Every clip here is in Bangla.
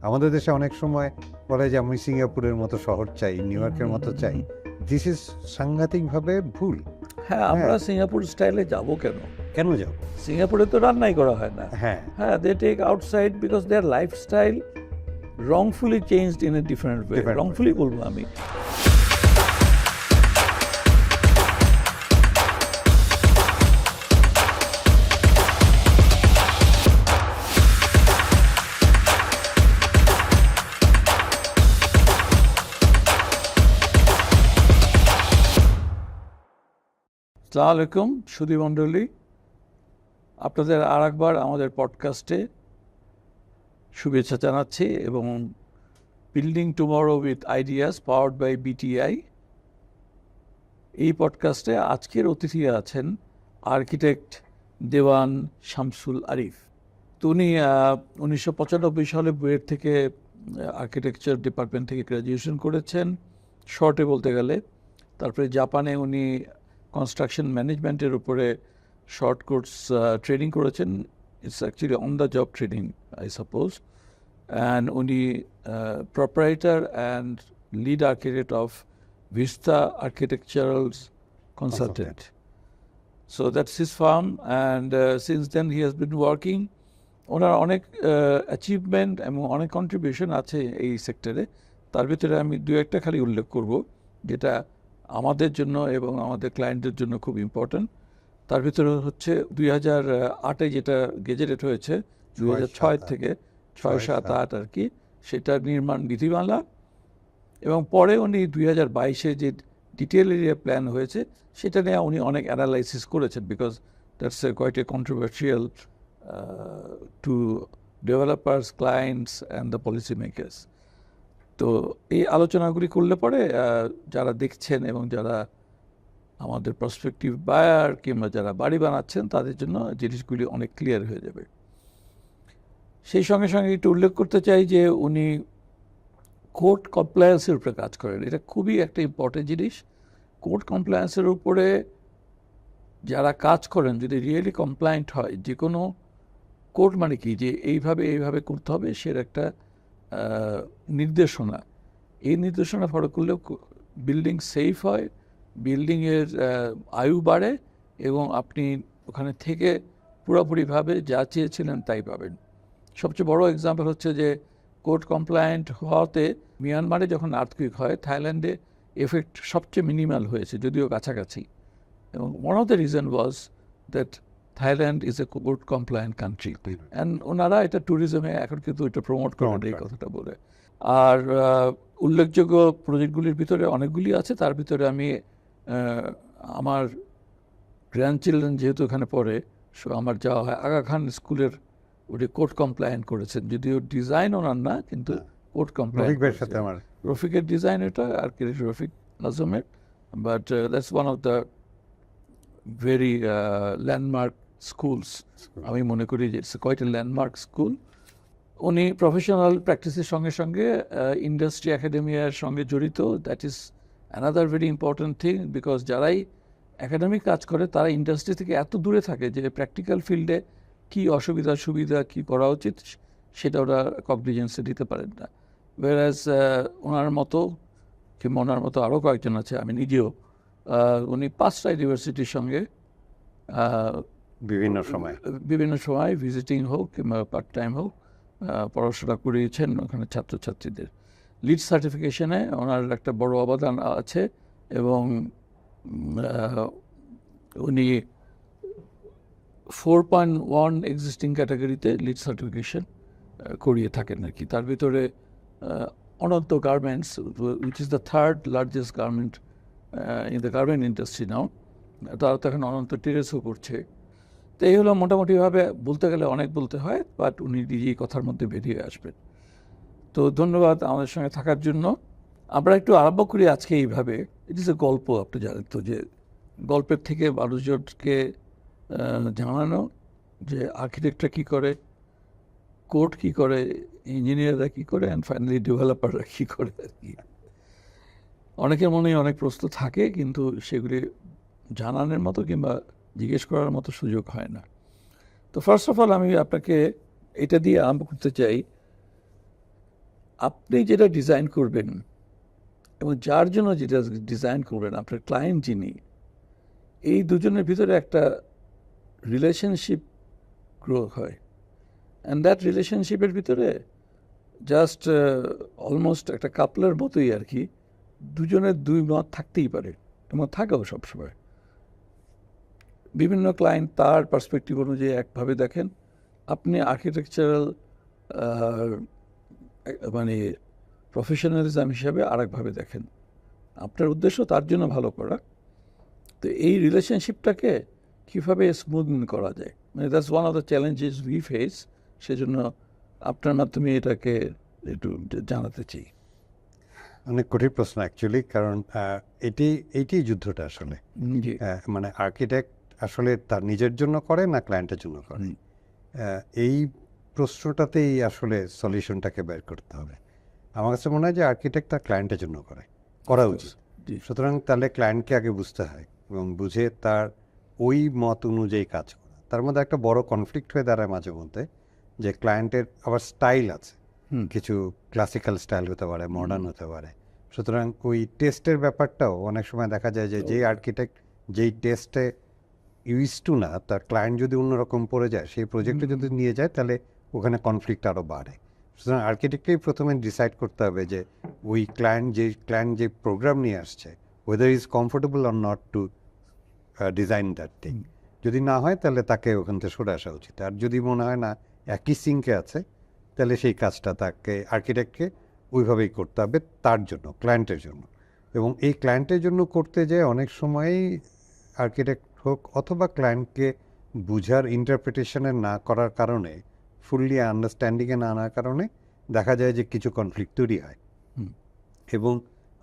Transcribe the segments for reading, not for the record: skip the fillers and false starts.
আমাদের দেশে অনেক সময় বলে যে আমি সিঙ্গাপুরের মতো শহর চাই, নিউ ইয়র্কের মতো চাই। দিস ইজ সাংঘাতিকভাবে ভুল। হ্যাঁ, আমরা সিঙ্গাপুর স্টাইলে যাব কেন? কেন যাব? সিঙ্গাপুরে তো রান্নাই করা হয় না। হ্যাঁ, হ্যাঁ, they take outside because their lifestyle wrongfully changed in a different way. Different way. wrongfully বলবো আমি। আসসালামু আলাইকুম সুধী মণ্ডলী, আপনাদের আর একবার আমাদের পডকাস্টে শুভেচ্ছা জানাচ্ছি এবং building tomorrow with ideas powered by BTI এই পডকাস্টে আজকের অতিথি আছেন আর্কিটেক্ট দেওয়ান শামসুল আরিফ। তো উনি 1995 সালে বুয়েট থেকে আর্কিটেকচার ডিপার্টমেন্ট থেকে গ্র্যাজুয়েশন করেছেন শর্টে বলতে গেলে। তারপরে জাপানে উনি কনস্ট্রাকশন ম্যানেজমেন্টের উপরে শর্ট কোর্স ট্রেনিং করেছেন। It's actually on the job training I suppose. And উনি proprietor and lead architect of Vista architectural consultant. So that's his firm, and since then he has been working. ওনার অনেক অ্যাচিভমেন্ট এবং অনেক কন্ট্রিবিউশন আছে এই সেক্টরে। তার ভিতরে আমি দু একটা খালি উল্লেখ করব যেটা আমাদের জন্য এবং আমাদের ক্লায়েন্টের জন্য খুব ইম্পর্ট্যান্ট। তার ভিতরে হচ্ছে 2008-এ যেটা গেজেটেড হয়েছে 2006 থেকে 6-7-8 আর কি, সেটা নির্মাণ বিধিমালা। এবং পরে উনি 2022-এ যে ডিটেল এরিয়া প্ল্যান হয়েছে সেটা নিয়ে উনি অনেক অ্যানালাইসিস করেছেন, because that's quite a controversial to developers, clients and the policy makers. তো এই আলোচনাগুলি করলে পরে যারা দেখছেন এবং যারা আমাদের প্রসপেক্টিভ বায়ার কিংবা যারা বাড়ি বানাচ্ছেন তাদের জন্য জিনিসগুলি অনেক ক্লিয়ার হয়ে যাবে। সেই সঙ্গে সঙ্গে একটু উল্লেখ করতে চাই যে উনি কোর্ট কমপ্লায়েন্সের উপরে কাজ করেন। এটা খুবই একটা ইম্পর্টেন্ট জিনিস। কোর্ট কমপ্লায়েন্সের উপরে যারা কাজ করেন যদি রিয়েলি কমপ্লায়েন্ট হয়, যে কোনো কোর্ট মানে কি যে এইভাবে করতে হবে সের একটা নির্দেশনা, এই নির্দেশনা ফলো করলেও বিল্ডিং সেফ হয়, বিল্ডিংয়ের আয়ু বাড়ে এবং আপনি ওখানে থেকে পুরোপুরিভাবে যা চেয়েছিলেন তাই পাবেন। সবচেয়ে বড় এক্সাম্পল হচ্ছে যে কোর্ট কমপ্লায়েন্ট হওয়াতে মিয়ানমারে যখন আর্থকুইক হয় থাইল্যান্ডে এফেক্ট সবচেয়ে মিনিমাল হয়েছে, যদিও কাছাকাছি। এবং one of the reason was that Thailand is a court compliant country, and ওনারা এটা ট্যুরিজমে এখন কিন্তু এটা প্রমোট করেন এই কথাটা বলে। আর উল্লেখযোগ্য প্রজেক্টগুলির ভিতরে অনেকগুলি আছে, তার ভিতরে আমি আমার গ্র্যান্ড চিলড্রেন যেহেতু এখানে পড়ে, সো আমার যাওয়া হয় আগা খান স্কুলের, ওটি কোর্ট কমপ্লায়েন্ট করেছেন, যদিও ডিজাইন ওনার না কিন্তু কোর্ট কমপ্লায়েন্ট। রফিকের ডিজাইন এটা আর কি, রফিক নাজমের, but that's one of the very landmark schools. আমি মনে করি যে it's quite a landmark school. উনি প্রফেশনাল প্র্যাকটিসের সঙ্গে সঙ্গে ইন্ডাস্ট্রি একাডেমিয়ার সঙ্গে জড়িত। That is another very important thing, because যারাই একাডেমিক কাজ করে তারা ইন্ডাস্ট্রি থেকে এত দূরে থাকে যে প্র্যাকটিক্যাল ফিল্ডে কী অসুবিধা সুবিধা কী করা উচিত সেটা ওরা কগনিজেন্সে দিতে পারেন না। ওয়ারাজ ওনার মতো কিংবা ওনার মতো আরও কয়েকজন আছে, আমি নিজেও, উনি 5টা ইউনিভার্সিটির সঙ্গে বিভিন্ন সময় ভিজিটিং হোক কিংবা পার্ট টাইম হোক পড়াশোনা করিয়েছেন ওখানে ছাত্রছাত্রীদের। লিড সার্টিফিকেশনে ওনার একটা বড় অবদান আছে এবং উনি 4.1 এক্সিস্টিং ক্যাটাগরিতে লিড সার্টিফিকেশন করিয়ে থাকেন আর কি। তার ভিতরে Ananta garments, which is the 3rd largest garment in the garment industry now, তারা তো এখন অনন্ত টেরেসও করছে। তো এই হলো মোটামুটিভাবে, বলতে গেলে অনেক বলতে হয়, বাট উনি নিজেই কথার মধ্যে বেরিয়ে আসবেন। তো ধন্যবাদ আমাদের সঙ্গে থাকার জন্য। আমরা একটু আরম্ভ করি আজকে এইভাবে। ইট ইজ এ গল্প, আপনি জানেন তো যে গল্পের থেকে মানুষজনকে জানানো যে আর্কিটেক্টরা কী করে, কোর্ট কী করে, ইঞ্জিনিয়াররা কী করে, অ্যান্ড ফাইনালি ডেভেলপাররা কী করে আর কি। অনেকের মনেই অনেক প্রশ্ন থাকে কিন্তু সেগুলি জানানোর মতো কিংবা জিজ্ঞেস করার মতো সুযোগ হয় না। তো ফার্স্ট অফ অল আমি আপনাকে এটা দিয়ে আরম্ভ করতে চাই আপনি যেটা ডিজাইন করবেন এবং যার জন্য যেটা ডিজাইন করবেন, আপনার ক্লায়েন্ট যিনি, এই দুজনের ভিতরে একটা রিলেশনশিপ গ্রো হয়। অ্যান্ড দ্যাট রিলেশনশিপের ভিতরে জাস্ট অলমোস্ট একটা কাপলের মতোই আর কি, দুজনের দুই মত থাকতেই পারে এবং থাকেও সবসময়। বিভিন্ন ক্লায়েন্ট তার পার্সপেক্টিভ অনুযায়ী একভাবে দেখেন, আপনি আর্কিটেকচারাল মানে প্রফেশনালিজম হিসাবে আরেকভাবে দেখেন। আপনার উদ্দেশ্য তার জন্য ভালো করা, তো এই রিলেশনশিপটাকে কীভাবে স্মুথন করা যায়, মানে that's one of the challenges we face. সেজন্য আপনার মাধ্যমে এটাকে একটু জানাতে চাই। অনেক কঠিন প্রশ্ন অ্যাকচুয়ালি, কারণ এইটি যুদ্ধটা আসলে জি। মানে আর্কিটেক্ট আসলে তার নিজের জন্য করে না ক্লায়েন্টের জন্য করে, এই প্রশ্নটাতেই আসলে সলিউশনটাকে বের করতে হবে। আমার কাছে মনে হয় যে আর্কিটেক্ট তার ক্লায়েন্টের জন্য করা উচিত। জি। সুতরাং তাহলে ক্লায়েন্টকে আগে বুঝতে হয় এবং বুঝে তার ওই মত অনুযায়ী কাজ করা। তার মধ্যে একটা বড় কনফ্লিক্ট হয়ে দাঁড়ায় মাঝে মধ্যে, যে ক্লায়েন্টের আবার স্টাইল আছে, কিছু ক্লাসিক্যাল স্টাইল হতে পারে, মডার্ন হতে পারে। সুতরাং ওই টেস্টের ব্যাপারটাও অনেক সময় দেখা যায় যে যেই আর্কিটেক্ট যেই টেস্টে ইউজ টু না, তার ক্লায়েন্ট যদি অন্যরকম পড়ে যায়, সেই প্রজেক্টে যদি নিয়ে যায়, তাহলে ওখানে কনফ্লিক্ট আরও বাড়ে। সুতরাং আর্কিটেক্টকেই প্রথমে ডিসাইড করতে হবে যে ওই ক্লায়েন্ট যে প্রোগ্রাম নিয়ে আসছে, whether is comfortable or not to design that thing. যদি না হয় তাহলে তাকে ওখান থেকে সরে আসা উচিত। আর যদি মনে হয় না একই সিঙ্কে আছে, তাহলে সেই কাজটা তাকে আর্কিটেক্টকে ওইভাবেই করতে হবে তার জন্য, ক্লায়েন্টের জন্য। এবং এই ক্লায়েন্টের জন্য করতে যেয়ে অনেক সময়ই আর্কিটেক্ট হোক অথবা ক্লায়েন্টকে বুঝার ইন্টারপ্রিটেশনে না করার কারণে, ফুললি আন্ডারস্ট্যান্ডিংয়ে না আনার কারণে দেখা যায় যে কিছু কনফ্লিক্ট তৈরি হয়। এবং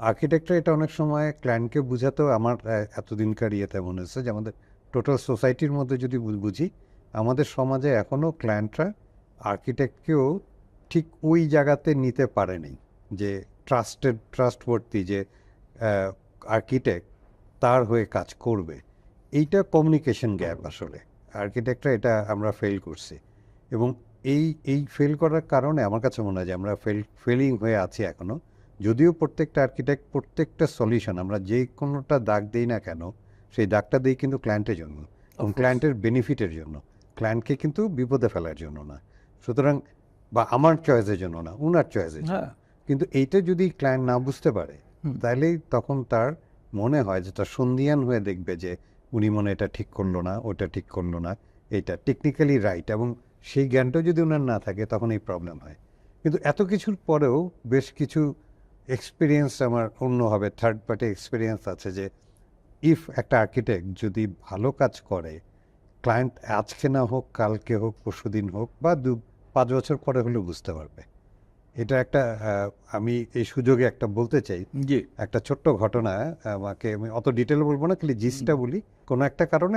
আর্কিটেক্টরা এটা অনেক সময় ক্লায়েন্টকে বুঝাতেও, আমার এতদিনকার ইয়েতে মনে হচ্ছে যে আমাদের টোটাল সোসাইটির মধ্যে যদি বুঝি, আমাদের সমাজে এখনও ক্লায়েন্টরা আর্কিটেক্টকেও ঠিক ওই জায়গাতে নিতে পারেনি যে ট্রাস্টওয়ার্থি যে আর্কিটেক্ট তার হয়ে কাজ করবে। এইটা কমিউনিকেশন গ্যাপ আসলে আর্কিটেক্টরা, এটা আমরা ফেল করছি। এবং এই ফেল করার কারণে আমার কাছে মনে হয় যে আমরা ফেলিং হয়ে আছি এখনও। যদিও প্রত্যেকটা আর্কিটেক্ট প্রত্যেকটা সলিউশন আমরা যে কোনোটা দাগ দিই না কেন, সেই দাগটা দিই কিন্তু ক্লায়েন্টের জন্য এবং ক্লায়েন্টের বেনিফিটের জন্য, ক্লায়েন্টকে কিন্তু বিপদে ফেলার জন্য না। সুতরাং বা আমার চয়েসের জন্য না, উনার চয়েসের জন্য। কিন্তু এইটা যদি ক্লায়েন্ট না বুঝতে পারে, তাহলেই তখন তার মনে হয় যে তার সন্ধিয়ান হয়ে দেখবে যে উনি মনে এটা ঠিক করলো না, ওটা ঠিক করলো না, এইটা টেকনিক্যালি রাইট, এবং সেই জ্ঞানটাও যদি ওনার না থাকে তখন এই প্রবলেম হয়। কিন্তু এত কিছুর পরেও বেশ কিছু এক্সপিরিয়েন্স আমার অন্যভাবে থার্ড পার্টি এক্সপিরিয়েন্স আছে যে ইফ একটা আর্কিটেক্ট যদি ভালো কাজ করে, ক্লায়েন্ট আজকে না হোক, কালকে হোক, পরশুদিন হোক, বা 5 বছর পরে হলেও বুঝতে পারবে। এটা একটা আমি এই সুযোগে একটা বলতে চাই, একটা ছোট্ট ঘটনা। আমাকে, আমি অত ডিটেল বলবো না, খালি জিসটা বলি। কোনো একটা কারণে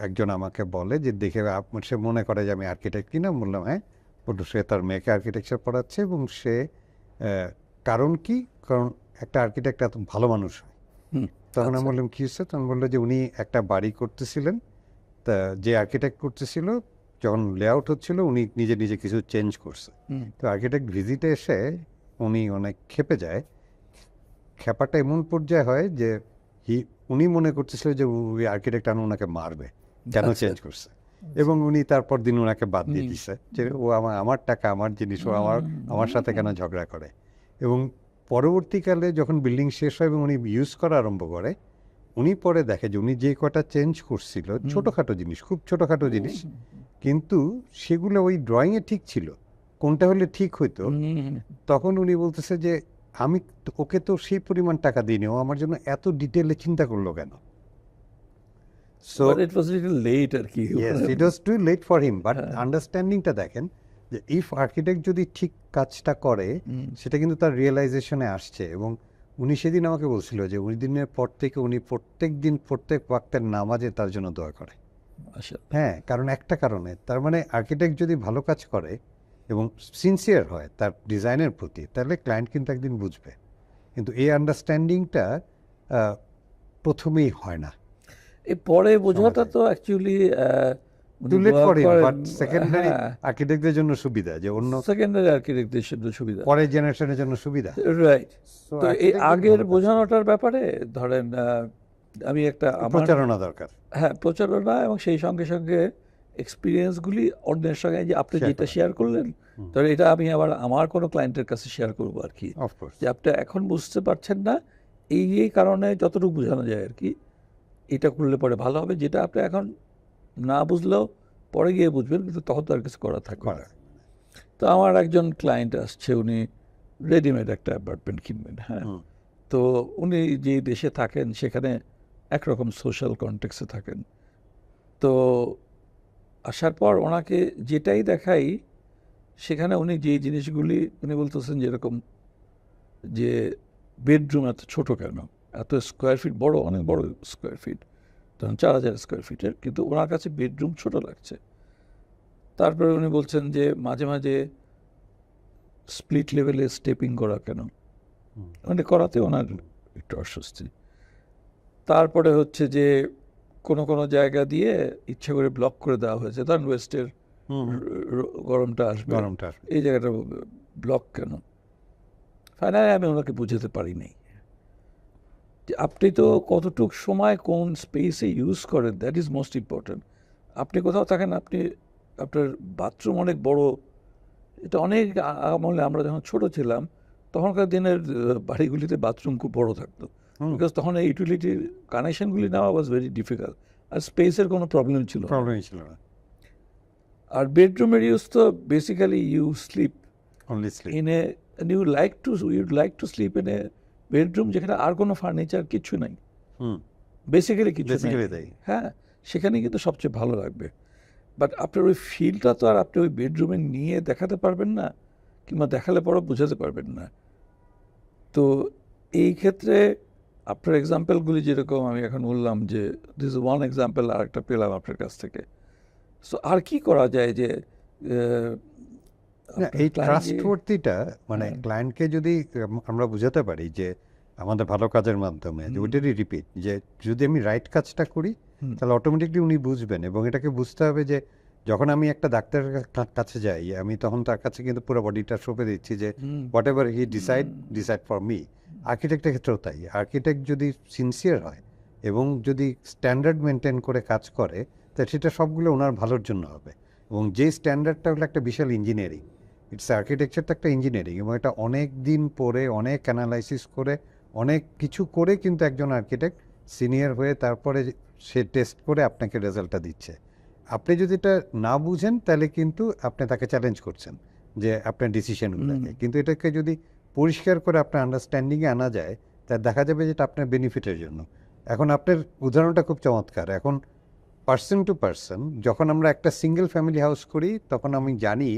একজন আমাকে বলে যে দেখে সে মনে করে যে আমি আর্কিটেক্ট কিনা। বললাম হ্যাঁ। সে তার মেয়েকে আর্কিটেকচার পড়াচ্ছে এবং সে কারণ কি, কারণ একটা আর্কিটেক্ট এত ভালো মানুষ হয়। তখন আমি বললাম কী হচ্ছে? তখন বললো যে উনি একটা বাড়ি করতেছিলেন, তা যে আর্কিটেক্ট করতেছিল যখন লেআউট হচ্ছিল, উনি নিজে নিজে কিছু চেঞ্জ করছে। তো আর্কিটেক্ট ভিজিটে এসে উনি অনেক ক্ষেপে যায়। ক্ষেপাটা এমন পর্যায়ে হয় যে উনি মনে করতেছিল যে ওই আর্কিটেক্ট ওনাকে মারবে, কেন চেঞ্জ করছে। এবং উনি তারপর দিন ওনাকে বাদ দিয়ে দিচ্ছে যে ও আমার টাকা, আমার জিনিস, ও আমার সাথে কেন ঝগড়া করে। এবং পরবর্তীকালে যখন বিল্ডিং শেষ হয় এবং উনি ইউজ করা আরম্ভ করে, উনি পরে দেখে যে উনি যে কটা চেঞ্জ করছিল, ছোটোখাটো জিনিস, খুব ছোটোখাটো জিনিস, কিন্তু সেগুলো ওই ড্রয়িংয়ে ঠিক ছিল, কোনটা হলে ঠিক হইতো। তখন উনি বলতেছে যে আমি ওকে তো সেই পরিমাণ টাকা দিইনি, ও আমার জন্য এত ডিটেলে চিন্তা করলো কেন। So it was little late আর কি। Yes, it was too late for him, but আন্ডারস্ট্যান্ডিংটা দেখেন যে ইফ আর্কিটেক্ট যদি ঠিক কাজটা করে, সেটা কিন্তু তার রিয়েলাইজেশনে আসছে। এবং উনি সেদিন আমাকে বলছিল যে ওই দিনের পর থেকে উনি প্রত্যেক দিন প্রত্যেক ওয়াক্তের নামাজে তার জন্য দোয়া করে। হ্যাঁ, কারণ একটা কারণে, তার মানে আর্কিটেক্ট যদি ভালো কাজ করে এবং সিনসিয়ার হয় তার ডিজাইনের প্রতি, তাহলে ক্লায়েন্ট কিন্তু একদিন বুঝবে। কিন্তু এই আন্ডারস্ট্যান্ডিংটা প্রথমেই হয় না। এই পরে বোঝাটা তো actually too late for him, করেন, বাট সেকেন্ডারি হ্যাঁ, আর্কিটেক্টদের জন্য সুবিধা, যে অন্য সেকেন্ডারি আর্কিটেক্টদের সুবিধা, পরের জেনারেশনের জন্য সুবিধা। রাইট। So তো এই architect আগের ভালো কাজ করে। বোঝানোটার ব্যাপারে ধরেন আমি একটা আমার প্রচারণা দরকার। হ্যাঁ প্রচারণা, এবং সেই সঙ্গে সঙ্গে এক্সপিরিয়েন্সগুলি অন্যের সঙ্গে, যে আপনি Share যেটা করা। শেয়ার করলেন, তো এটা আমি আবার আমার কোনো ক্লায়েন্টের কাছে শেয়ার করবো আর কি, অফকোর্স। যে আপনি এখন বুঝতে পারছেন না এই কারণে যতটুকু বোঝানো যায় আর কি, এটা করলে পরে ভালো হবে, যেটা আপনি এখন না বুঝলেও পরে গিয়ে বুঝবেন, কিন্তু তখন তো আর কিছু করা থাকবে না। তো আমার একজন ক্লায়েন্ট আসছে, উনি রেডিমেড একটা অ্যাপার্টমেন্ট কিনবেন, হ্যাঁ। তো উনি যে দেশে থাকেন সেখানে একরকম সোশ্যাল কনটেক্সে থাকেন। তো আসার পর ওনাকে যেটাই দেখাই সেখানে উনি যে জিনিসগুলি উনি বলতেছেন, যেরকম যে বেডরুম এত ছোট কেন, এত স্কোয়ার ফিট, বড় অনেক বড় স্কোয়ার ফিট, তখন 4000 স্কোয়ার ফিটের, কিন্তু ওনার কাছে বেডরুম ছোট লাগছে। তারপরে উনি বলছেন যে মাঝে মাঝে স্প্লিট লেভেলে স্টেপিং করা কেন, মানে করাতে ওনার একটু অস্বস্তি। তারপরে হচ্ছে যে কোনো কোনো জায়গা দিয়ে ইচ্ছা করে ব্লক করে দেওয়া হয়েছে, ধরেন ওয়েস্টের গরমটা আসবে, এই জায়গাটা ব্লক কেন। ফাইনালি আমি ওনাকে বুঝাতে পারি নাই যে আপনি তো কতটুক সময় কোন স্পেসে ইউজ করেন, দ্যাট ইজ মোস্ট ইম্পর্টেন্ট। আপনি কোথাও থাকেন, আপনার বাথরুম অনেক বড়, এটা অনেক আমলে আমরা যখন ছোট ছিলাম তখনকার দিনের বাড়িগুলিতে বাথরুম খুব বড় থাকতো, বিকজ তখন এই ইউটিলিটির কানেকশনগুলি নেওয়া ওয়াজ ভেরি ডিফিকাল্ট, আর স্পেসের কোনো প্রবলেম ছিল না। আর বেডরুমের ইউজ তো basically you sleep in a, you'd like to sleep in a bedroom যেখানে আর কোনো ফার্নিচার কিছু নাই, বেসিক্যালি কিছু নেই, হ্যাঁ, সেখানে কিন্তু সবচেয়ে ভালো লাগবে। বাট আপনার ওই ফিলটা তো আর আপনি ওই বেডরুমে নিয়ে দেখাতে পারবেন না, কিংবা দেখালে পরে বোঝাতে পারবেন না। তো এই ক্ষেত্রে আপনার এক্সাম্পলগুলি যেরকম আমি এখন বললাম, যে দিস ওয়ান এক্সাম্পল, আর একটা পেলাম আপনার কাছ থেকে। সো আর কি করা যায় যে এই ট্রাস্টওয়ার্থিটা, মানে ক্লায়েন্টকে যদি আমরা বুঝাতে পারি যে আমাদের ভালো কাজের মাধ্যমে, ওইটারই রিপিট, যে যদি আমি রাইট কাজটা করি তাহলে অটোমেটিকলি উনি বুঝবেন। এবং এটাকে বুঝতে হবে যে যখন আমি একটা ডাক্তারের কাছে যাই, আমি তখন তার কাছে কিন্তু পুরো বডিটা সঁপে দিচ্ছি, যে whatever he decide for me. আর্কিটেক্টের ক্ষেত্রেও তাই। আর্কিটেক্ট যদি সিনসিয়ার হয় এবং যদি স্ট্যান্ডার্ড মেনটেন করে কাজ করে, তা সেটা সবগুলো ওনার ভালোর জন্য হবে। এবং যে স্ট্যান্ডার্ডটা হলো একটা বিশাল ইঞ্জিনিয়ারিং, ইটস আর্কিটেকচারটা একটা ইঞ্জিনিয়ারিং, এবং এটা অনেক দিন পরে অনেক অ্যানালাইসিস করে অনেক কিছু করে কিন্তু একজন আর্কিটেক্ট সিনিয়র হয়ে তারপরে সে টেস্ট করে আপনাকে রেজাল্টটা দিচ্ছে। আপনি যদি এটা না বুঝেন তাহলে কিন্তু আপনি তাকে চ্যালেঞ্জ করছেন যে আপনার ডিসিশনগুলোকে, কিন্তু এটাকে যদি পরিষ্কার করে আপনার আন্ডারস্ট্যান্ডিংয়ে আনা যায়, তা দেখা যাবে যে এটা আপনার বেনিফিটের জন্য। এখন আপনার উদাহরণটা খুব চমৎকার। এখন পার্সন টু পার্সন যখন আমরা একটা সিঙ্গেল ফ্যামিলি হাউস করি, তখন আমি জানি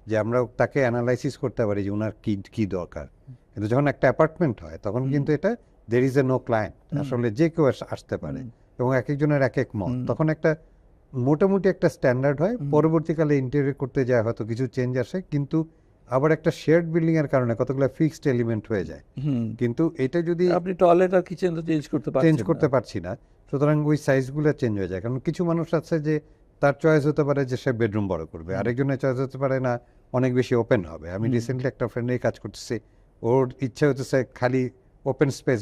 যে আমরা তাকে অ্যানালাইসিস করতে পারি যে ওনার কী দরকার। কিন্তু যখন একটা অ্যাপার্টমেন্ট হয় তখন কিন্তু এটা there is a no client, আসলে যে কেউ আসতে পারে এবং এক একজনের এক এক মত। তখন একটা মোটামুটি একটা স্ট্যান্ডার্ড হয়, পরবর্তীকালে ইন্টেরিয়র করতে যায় হয়তো কিছু চেঞ্জ আসে, কিন্তু আবার একটা শেয়ার্ড বিল্ডিং এর কারণে কতগুলো ফিক্সড এলিমেন্ট হয়ে যায়। কিন্তু এটা যদি আপনি টয়লেট আর কিচেন তো চেঞ্জ করতে পারছি না, সুতরাং ওই সাইজগুলো চেঞ্জ হয়ে যায়। কারণ কিছু মানুষ আছে যে তার চয়েস হতে পারে যে সে বেডরুম বড় করবে, আরেকজনের চয়েস হতে পারে না অনেক বেশি ওপেন হবে। আমি রিসেন্টলি একটা ফ্রেন্ডের কাজ করতেছি, ওর ইচ্ছা হতেছে খালি ওপেন স্পেস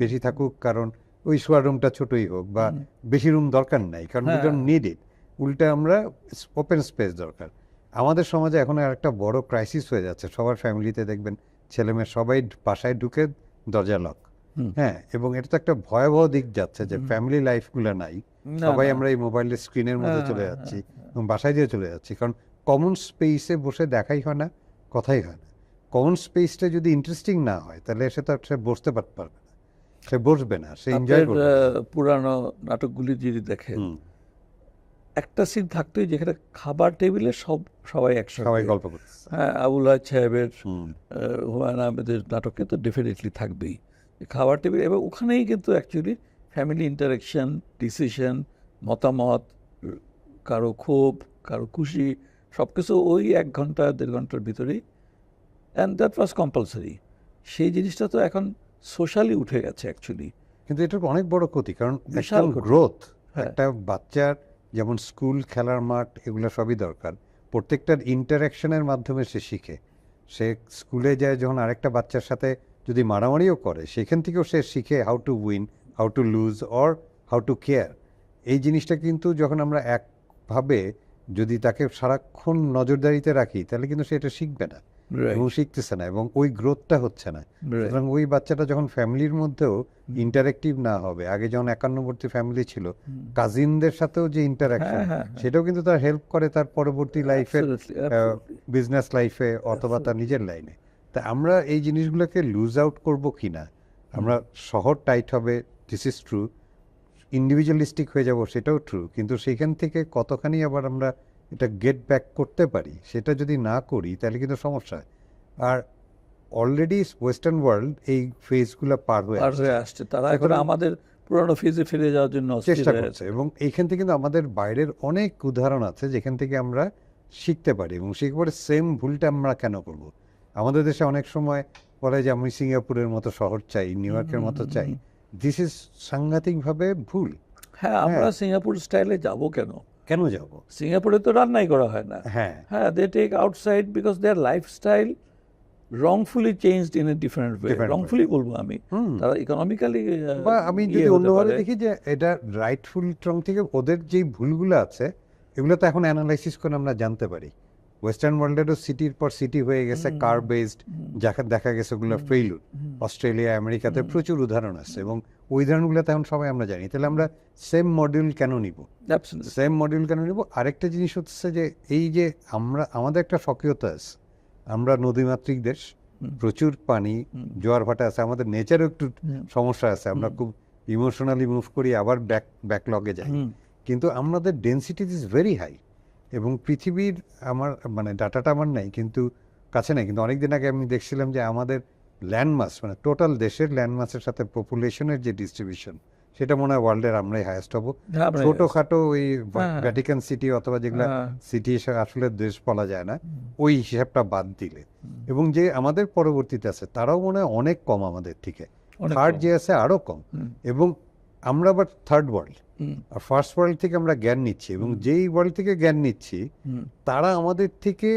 বেশি থাকুক, কারণ ওই শোয়ার রুমটা ছোটই হোক বা বেশি রুম দরকার নাই, কারণ উই ডোন্ট নিড ইট, উল্টা আমরা ওপেন স্পেস দরকার। আমাদের সমাজে এখন একটা বড় ক্রাইসিস হয়ে যাচ্ছে, সবার ফ্যামিলিতে দেখবেন ছেলেমেয়ে সবাই বাসায় ঢুকে দরজা লক, হ্যাঁ, এবং এটা তো একটা ভয়াবহ দিক যাচ্ছে যে ফ্যামিলি লাইফগুলো নাই, সবাই আমরা এই মোবাইলের স্ক্রিনের মধ্যে চলে যাচ্ছি এবং বাসায় দিয়ে চলে যাচ্ছি, কারণ কমন স্পেসে বসে দেখাই হয় না, কথাই হয় না। কমন স্পেসটা যদি ইন্টারেস্টিং না হয় তাহলে সে বসতে পারবে না, সে বসবে না, সে এনজয় করবে। পুরানো নাটকগুলি যদি দেখেন, একটা সিন থাকতোই যেখানে খাবার টেবিলে সবাই একসাথে সবাই গল্প করছে। হ্যাঁ, আবুল হায়াত সাহেবের, হুমায়ুন আহমেদের নাটকে তো ডেফিনেটলি থাকবেই খাবার টেবিল, এবং ওখানেই কিন্তু অ্যাকচুয়ালি ফ্যামিলি ইন্টারাকশন, ডিসিশন, মতামত, কারো ক্ষোভ, কারো খুশি, সব কিছু ওই 1 ঘন্টা 1.5 ঘন্টার ভিতরেই, অ্যান্ড দ্যাট ওয়াজ কম্পালসারি। সেই জিনিসটা তো এখন সোশ্যালি উঠে গেছে অ্যাকচুয়ালি। কিন্তু এটা অনেক বড় ক্ষতি, কারণ বিশাল গ্রোথ, হ্যাঁ। একটা বাচ্চার যেমন স্কুল, খেলার মাঠ, এগুলো সবই দরকার। প্রত্যেকটার ইন্টারাকশনের মাধ্যমে সে শিখে। সে স্কুলে যায় যখন আরেকটা বাচ্চার সাথে যদি মারামারিও করে, সেখান থেকেও সে শিখে how to win, how to lose, or how to care. এই জিনিসটা কিন্তু যখন আমরা একভাবে যদি তাকে সারাক্ষণ নজরদারিতে রাখি, তাহলে কিন্তু সে এটা শিখবে না এবং শিখতেছে না, এবং ওই গ্রোথটা হচ্ছে না। সুতরাং ওই বাচ্চাটা যখন ফ্যামিলির মধ্যেও ইন্টারেক্টিভ না হবে, আগে যখন একান্নবর্তী ফ্যামিলি ছিল, কাজিনদের সাথেও যে ইন্টারাকশন, সেটাও কিন্তু তার হেল্প করে তার পরবর্তী লাইফে, বিজনেস লাইফে অথবা তার নিজের লাইনে। তা আমরা এই জিনিসগুলোকে লুজ আউট করবো কিনা, আমরা শহর টাইট হবে, দিস ইজ ট্রু, ইন্ডিভিজুয়ালিস্টিক হয়ে যাব, সেটাও ট্রু, কিন্তু সেখান থেকে কতখানি আবার আমরা এটা গেট ব্যাক করতে পারি, সেটা যদি না করি তাহলে কিন্তু সমস্যা। আর অলরেডি ওয়েস্টার্ন ওয়ার্ল্ড এই ফেজগুলো পার হয়ে আসছে, তারা এখন আমাদের পুরনো ফেজে ফিরে যাওয়ার জন্য চেষ্টা করছে, এবং এইখান থেকে কিন্তু আমাদের বাইরের অনেক উদাহরণ আছে যেখান থেকে আমরা শিখতে পারি, এবং শিখতে সেম ভুলটা আমরা কেন করব। আমাদের দেশে অনেক সময় বলে যে আমি সিঙ্গাপুরের মতো শহর চাই, নিউ ইয়র্কের মতো চাই। দিস ইজ সাংঘাতিকভাবে ভুল। হ্যাঁ, আমরা সিঙ্গাপুর স্টাইলে যাব কেন? কেন যাব? সিঙ্গাপুরে তো রান্নাই করা হয় না। হ্যাঁ, they take outside because their lifestyle wrongfully changed in a different way. wrongfully বলবো আমি, তারা ইকোনমিক্যালি, বা আমি যদি অন্যভাবে দেখি যে এটা রাইটফুল ট্রং থেকে ওদের যেই ভুলগুলো আছে, এগুলো তো এখন অ্যানালাইসিস করে আমরা জানতে পারি। ওয়েস্টার্ন ওয়ার্ল্ডেরও সিটির পর সিটি হয়ে গেছে কার বেসড, যাকে দেখা গেছে ওগুলো ফেইলুর। অস্ট্রেলিয়া, আমেরিকাতে প্রচুর উদাহরণ আছে, এবং ওই উদাহরণগুলো তো এখন সবাই আমরা জানি। তাহলে আমরা সেম মডিউল কেন নিব? সেম মডিউল কেন নিব? আরেকটা জিনিস হচ্ছে যে এই যে আমাদের একটা স্বকীয়তা আছে, আমরা নদীমাতৃক দেশ, প্রচুর পানি, জোয়ার ভাটা আছে, আমাদের নেচারও একটু সমস্যা আছে, আমরা খুব ইমোশনালি মুভ করি, আবার ব্যাকলগে যাই, কিন্তু আমাদের ডেন্সিটি ইজ ভেরি হাই। এবং পৃথিবীর, আমার মানে ডাটাটা আমার নাই, কিন্তু কাছে নাই, কিন্তু অনেকদিন আগে আমি দেখছিলাম যে আমাদের ল্যান্ডমাস, মানে টোটাল দেশের ল্যান্ডমাসের সাথে পপুলেশনের যে ডিস্ট্রিবিউশন, সেটা মনে হয় ওয়ার্ল্ডের আমরাই হায়েস্ট হবো। ছোটখাটো ওই ভ্যাটিকান সিটি অথবা যেগুলা সিটি আসলে দেশ বলা যায় না, ওই হিসাবটা বাদ দিলে, এবং যে আমাদের পরবর্তীতে আছে তারাও মনে হয় অনেক কম আমাদের থেকে, থার্ড যে আছে আরো কম, এবং আমরা আবার থার্ড ওয়ার্ল্ড আর ফার্স্ট ওয়ার্ল্ড থেকে আমরা জ্ঞান নিচ্ছি, এবং যেই ওয়ার্ল্ড থেকে জ্ঞান নিচ্ছি তারা আমাদের থেকে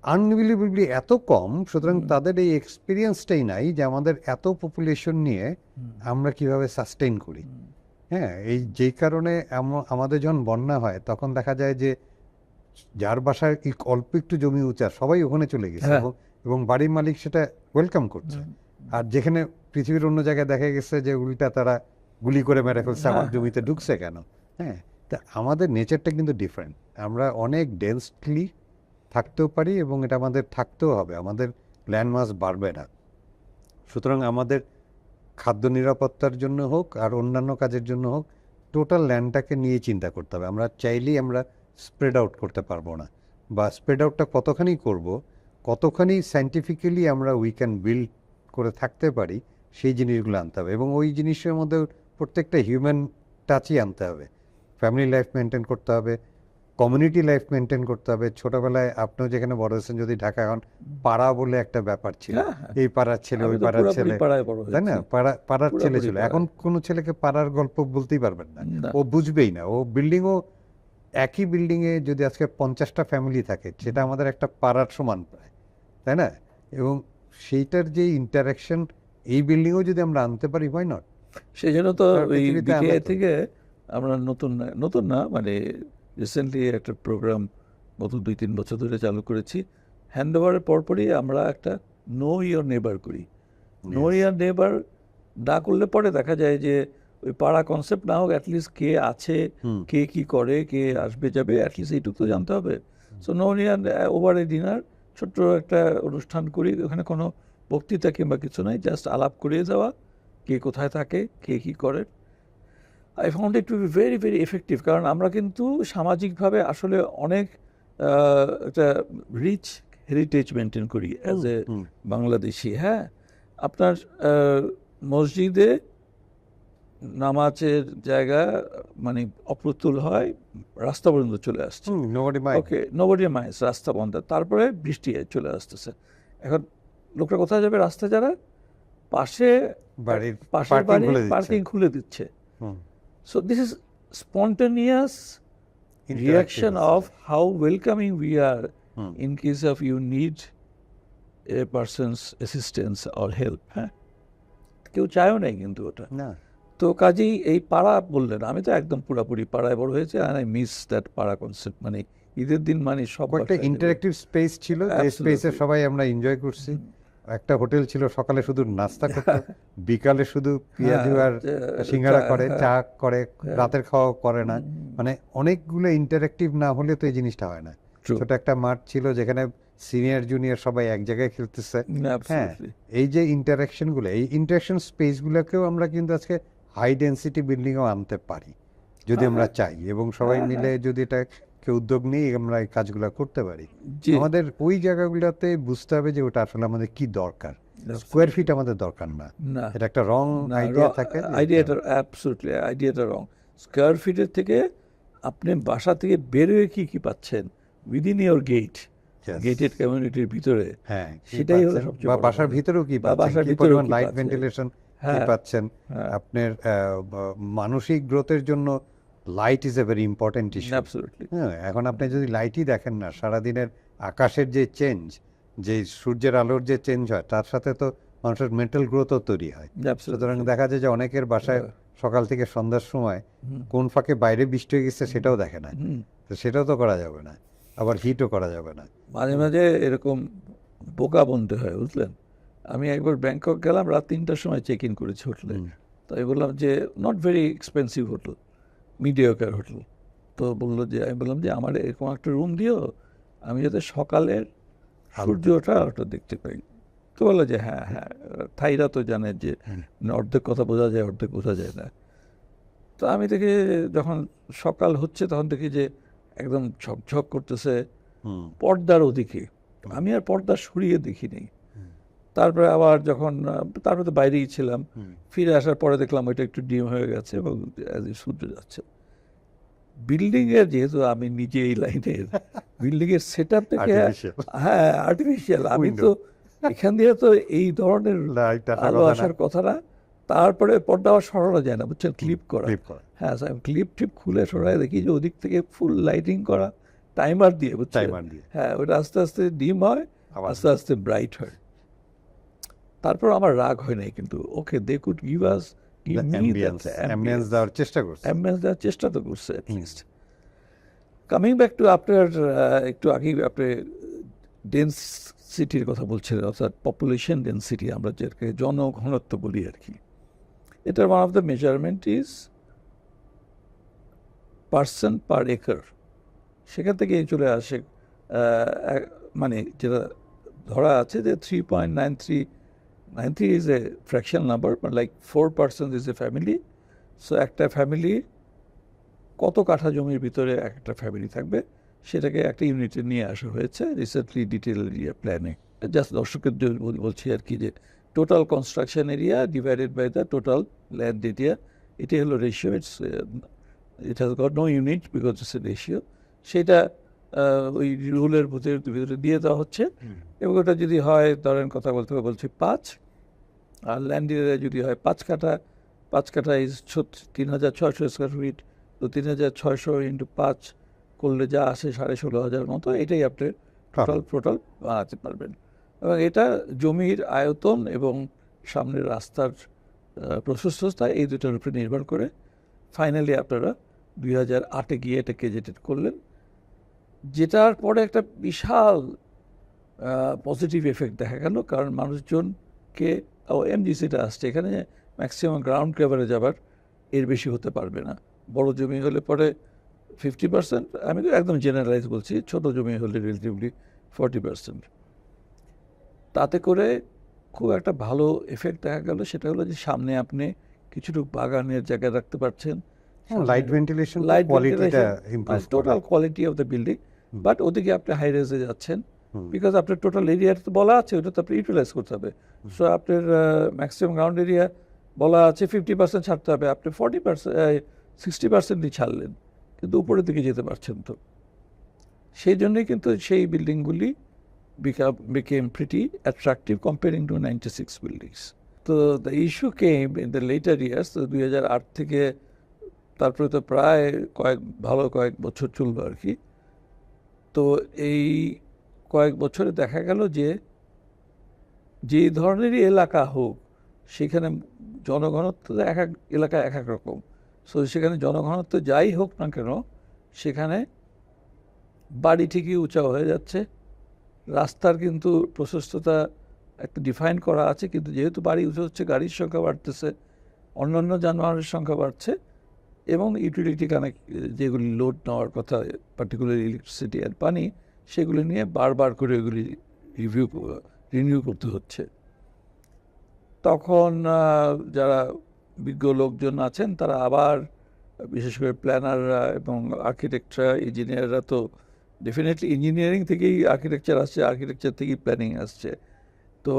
আনবিলিভেবলি এত কম। সুতরাং তাদের এই এক্সপিরিয়েন্সটাই নাই যে আমাদের এত পপুলেশন নিয়ে আমরা কিভাবে সাস্টেইন করি। হ্যাঁ, এই যেই কারণে আমাদের যখন বন্যা হয় তখন দেখা যায় যে যার বাসায় অল্প একটু জমি উঁচা, সবাই ওখানে চলে গেছে, এবং বাড়ির মালিক সেটা ওয়েলকাম করছে। আর যেখানে পৃথিবীর অন্য জায়গায় দেখা গেছে যে উল্টা তারা গুলি করে মেরে ফেলছে, আমার জমিতে ঢুকছে কেন? হ্যাঁ, তা আমাদের নেচারটা কিন্তু ডিফারেন্ট। আমরা অনেক ডেন্সলি থাকতেও পারি, এবং এটা আমাদের থাকতেও হবে, আমাদের ল্যান্ডমাস বাড়বে না। সুতরাং আমাদের খাদ্য নিরাপত্তার জন্য হোক আর অন্যান্য কাজের জন্য হোক, টোটাল ল্যান্ডটাকে নিয়ে চিন্তা করতে হবে। আমরা চাইলেই আমরা স্প্রেড আউট করতে পারবো না, বা স্প্রেড আউটটা কতখানি করব, কতখানি সায়েন্টিফিক্যালি আমরা উই ক্যান বিল্ড করে থাকতে পারি, সেই জিনিসগুলো আনতে হবে। এবং ওই জিনিসের মধ্যে প্রত্যেকটা হিউম্যান টাচই আনতে হবে। ফ্যামিলি লাইফ মেনটেন করতে হবে, কমিউনিটি লাইফ মেনটেন করতে হবে। ছোটবেলায় আপনিও যেখানে বড় হয়েছেন, যদি ঢাকা, এখন পাড়া বলে একটা ব্যাপার ছিল, এই পাড়ার ছেলে ওই পাড়ার ছেলে, তাই না? পাড়ার ছেলে ছিল। এখন কোনো ছেলেকে পাড়ার গল্প বলতেই পারবেন না, ও বুঝবেই না। ও বিল্ডিংও, একই বিল্ডিংয়ে যদি আজকে 50টা ফ্যামিলি থাকে, সেটা আমাদের একটা পাড়ার সমান প্রায়, তাই না? এবং সেইটার যে ইন্টারাকশন এই বিল্ডিংও যদি আমরা আনতে পারি, হোয়াই নট? সেই জন্য তো ওই বিকেএ থেকে আমরা নতুন না মানে রিসেন্টলি একটা প্রোগ্রাম গত 2-3 বছর ধরে চালু করেছি। হ্যান্ড ওভারের পরপরই আমরা একটা নো ইয়োর নেবার করি। নো ইয়োর নেবার না করলে পরে দেখা যায় যে ওই পাড়া কনসেপ্ট না হোক, অ্যাটলিস্ট কে আছে, কে কি করে, কে আসবে যাবে, অ্যাটলিস্ট এইটুকু তো জানতে হবে। So know your over a dinner, ছোট্ট একটা অনুষ্ঠান করি, ওখানে কোনো বক্তৃতা কিংবা কিছু নাই, জাস্ট আলাপ করিয়ে যাওয়া, কে কোথায় থাকে, কে কী করে। I found it to be very very effective. কারণ আমরা কিন্তু সামাজিকভাবে আসলে অনেক একটা রিচ হেরিটেজ মেনটেন করি অ্যাজ এ বাংলাদেশি। হ্যাঁ, আপনার মসজিদে নামাজের জায়গা মানে অপ্রতুল হয়, রাস্তা পর্যন্ত চলে আসছে, ওকে, নোবডি মাইন্ডস, রাস্তা বন্ধ, তারপরে বৃষ্টি চলে আসতেছে। এখন লোকরা কোথায় যাবে? রাস্তা যারা পাশের বাড়ি পার্কিং খুলে দিচ্ছে। So this is spontaneous Interactive reaction আছে। of how welcoming we are hmm. in case of you need a person's assistance or help. হ্যাঁ, কেউ চায়ও নাই কিন্তু ওটা। না তো কাজেই এই পাড়া বললেন, আমি তো একদম পুরাপুরি পাড়ায় বড় হয়েছে, আর আই মিস দ্যাট পাড়া কনসেপ্ট। মানে ঈদের দিন মানে সব কয়েকটা বাসায় যাবে। ইন্টারেক্টিভ স্পেস ছিল, যে Absolutely. স্পেসে সবাই আমরা এনজয় করছি। একটা হোটেল ছিল, সকালে শুধু নাস্তা করতো, বিকালে শুধু পেঁয়াজু আর সিঙ্গারা করে, চা করে, রাতের খাওয়া করে না। মানে অনেকগুলো ইন্টারেক্টিভ না হলে তো এই জিনিসটা হয় না। True. ছোট একটা মাঠ ছিল যেখানে সিনিয়র জুনিয়র সবাই এক জায়গায় খেলতেছে। হ্যাঁ, Absolutely. এই যে ইন্টারাকশন গুলো, এই ইন্টারাকশন স্পেস গুলোকেও আমরা কিন্তু আজকে হাই ডেন্সিটি বিল্ডিং ও আনতে পারি যদি আমরা চাই, এবং সবাই মিলে যদি এটাকে উদ্যোগ নিয়ে আমরা এই কাজগুলো করতে পারি। জি। আমাদের ওই জায়গাগুলোতে বুঝতে হবে যে ওটা আসলে আমাদের কি দরকার। স্কোয়ার ফিট আমাদের দরকার না, না, এটা একটা রং আইডিয়া থাকে। আইডিয়াটা অ্যাবসলিউটলি, আইডিয়াটা রং। স্কোয়ার ফিটের থেকে আপনি বাসা থেকে বেরোয় কি কি পাচ্ছেন উইদিন ইয়োর গেট, গেটেড কমিউনিটির ভিতরে, হ্যাঁ, সেটাই হলো সবচেয়ে বা বড় বাসার কথা। ভিতরেও কি বা পাচ্ছেন, বাসার কি ভিতরেও পরিমাণ কি লাইট পাচ্ছেন। ভেন্টিলেশন কি হ্যাঁ, পাচ্ছেন। হ্যাঁ। আপনার মানসিক গ্রোথের জন্য light is a very important issue. Absolutely. হ্যাঁ, এখন আপনি যদি লাইটই দেখেন না, সারাদিনের আকাশের যে চেঞ্জ, যে সূর্যের আলোর যে চেঞ্জ হয়, তার সাথে তো মানুষের মেন্টাল গ্রোথও তৈরি হয়। সুতরাং দেখা যায় যে অনেকের বাসায় সকাল থেকে সন্ধ্যার সময় কোন ফাঁকে বাইরে বৃষ্টি হয়ে গেছে সেটাও দেখে না, তো সেটাও তো করা যাবে না, আবার হিটও করা যাবে না। মাঝে মাঝে এরকম বোকা বনতে হয়, বুঝলেন। আমি একবার ব্যাংকক গেলাম, রাত 3টার সময় চেক ইন করেছি হোটেলে। তো আমি বললাম যে not very expensive hotel, mediocre hotel. তো বললো যে, আমি বললাম যে আমার এরকম একটা রুম দিও, আমি যাতে সকালের সূর্যটা ওটা দেখতে পাই। তো বললো যে হ্যাঁ হ্যাঁ, থাইরা তো জানে যে অর্ধেক কথা বোঝা যায়, অর্ধেক বোঝা যায় না। তো আমি দেখি যখন সকাল হচ্ছে তখন দেখি যে একদম ঝকঝক করতেছে পর্দার ওদিকে। আমি আর পর্দা সরিয়ে দেখিনি। তারপরে আবার যখন তারপরে তো বাইরেই ছিলাম, ফিরে আসার পরে দেখলাম ওইটা একটু ডিম হয়ে গেছে এবং সূর্য যাচ্ছে। বিল্ডিং এর, যেহেতু আমি নিজে এই লাইনের, বিল্ডিং এর সেট আপ থেকে, Artificial. হ্যাঁ আর্টিফিশিয়াল, আমি তো এখান দিয়ে তো এই ধরনের Light আসার আলো কথা না। আসার কথা না। তারপরে পর্দা আবার সরানো যায় না, বুঝছেন, ক্লিপ করা। Clip করা। হ্যাঁ, ক্লিপ টিপ খুলে সরাই দেখি যে ওদিক থেকে ফুল লাইটিং করা, টাইমার দিয়ে, বুঝছেন। টাইমার দিয়ে। হ্যাঁ, ওটা আস্তে আস্তে ডিম হয়, আবার আস্তে আস্তে ব্রাইট হয়। তারপর আমার রাগ হয় নাই, কিন্তু okay, they could give us, give me ambience দেওয়ার চেষ্টা করছে। অ্যাম্বিয়েন্স দেওয়ার চেষ্টা তো করছে অ্যাটলিস্ট। কামিং ব্যাক টু আপনার একটু আগেই আপনি ডেন্সিটির কথা বলছিলেন, অর্থাৎ পপুলেশন ডেন্সিটি, আমরা যেটাকে জনঘনত্ব বলি আর কি। এটার one of the measurement is person per acre. সেখান থেকে চলে আসে মানে যেটা ধরা আছে যে 3.93 is a fraction number, like 4% is a family. So একটা ফ্যামিলি কত কাঠা জমির ভিতরে একটা ফ্যামিলি থাকবে, সেটাকে একটা ইউনিটে নিয়ে আসা হয়েছে রিসেন্টলি ডিটেল এরিয়া প্ল্যানে। জাস্ট দর্শকের জন্য বলছি আর কি, যে total construction area divided by the total land area, এটাই হলো ratio. It has got no unit because it's a ratio. সেটা ওই রুলের ভিতরে দিয়ে দেওয়া হচ্ছে, এবং ওটা যদি হয়, ধরেন কথা বলতে বলছি 5, আর ল্যান্ড এরিয়া যদি হয় 5 কাঠা, 5 কাঠা ইজ 3,600 স্কোয়ার ফিট। তো 3,600 ইন্টু 5 করলে যা আসে 16,500 মতো, এটাই আপনি টোটাল বানাতে পারবেন। এবং এটা জমির আয়তন এবং সামনের রাস্তার প্রশস্ততা, এই দুটার উপরে নির্ভর করে ফাইনালি আপনারা 2008-এ গিয়ে এটা গেজেটেড করলেন, যেটার পরে একটা বিশাল পজিটিভ এফেক্ট দেখা গেল। কারণ মানুষজনকে এমজিসিটা আসছে, এখানে ম্যাক্সিমাম গ্রাউন্ড কভারেজ আবার এর বেশি হতে পারবে না। বড় জমি হলে পরে 50%, আমি তো একদম জেনারেলাইজ বলছি, ছোট জমি হলে রিলেটিভলি 40%। তাতে করে খুব একটা ভালো এফেক্ট দেখা গেল। সেটা হলো যে সামনে আপনি কিছুটুকু বাগানের জায়গা রাখতে পারছেন, লাইট ভেন্টিলেশন, কোয়ালিটিটা improve, total quality of the building. But ওদিকে আপনি হাই রেজে যাচ্ছেন, বিকজ আপনার টোটাল এরিয়া তো বলা আছে, ওটা তো আপনি ইউটিলাইজ করতে হবে। সো আপনার ম্যাক্সিমাম গ্রাউন্ড এরিয়া বলা আছে 50% ছাড়তে হবে, আপনি 60%ই ছাড়লেন, কিন্তু উপরের দিকে যেতে পারছেন। তো সেই জন্যই কিন্তু সেই বিল্ডিংগুলি became pretty attractive comparing to 96 buildings. তো the issue came in the later years, তো 2008 থেকে তারপরে তো প্রায় কয়েক বছর চললো আর কি। তো এই কয়েক বছরে দেখা গেল যে ধরনেরই এলাকা হোক, সেখানে জনঘনত্ব এক এক এলাকায় এক এক রকম। সো সেখানে জনঘনত্ব যাই হোক না কেন, সেখানে বাড়ি ঠিকই উঁচা হয়ে যাচ্ছে, রাস্তার কিন্তু প্রশস্ততা একটা ডিফাইন করা আছে, কিন্তু যেহেতু বাড়ি উঁচু হচ্ছে, গাড়ির সংখ্যা বাড়তেছে, অন্যান্য যানবাহনের সংখ্যা বাড়ছে, এবং ইউটিলিটি কানেক্ট যেগুলি লোড নেওয়ার কথা, পার্টিকুলার ইলেকট্রিসিটি আর পানি, সেগুলি নিয়ে বারবার করে এগুলি রিনিউ করতে হচ্ছে। তখন যারা বিজ্ঞ লোকজন আছেন, তারা আবার, বিশেষ করে প্ল্যানাররা এবং আর্কিটেক্টরা, ইঞ্জিনিয়াররা, তো ডেফিনেটলি ইঞ্জিনিয়ারিং থেকেই আর্কিটেকচার আসছে, আর্কিটেকচার থেকেই প্ল্যানিং আসছে, তো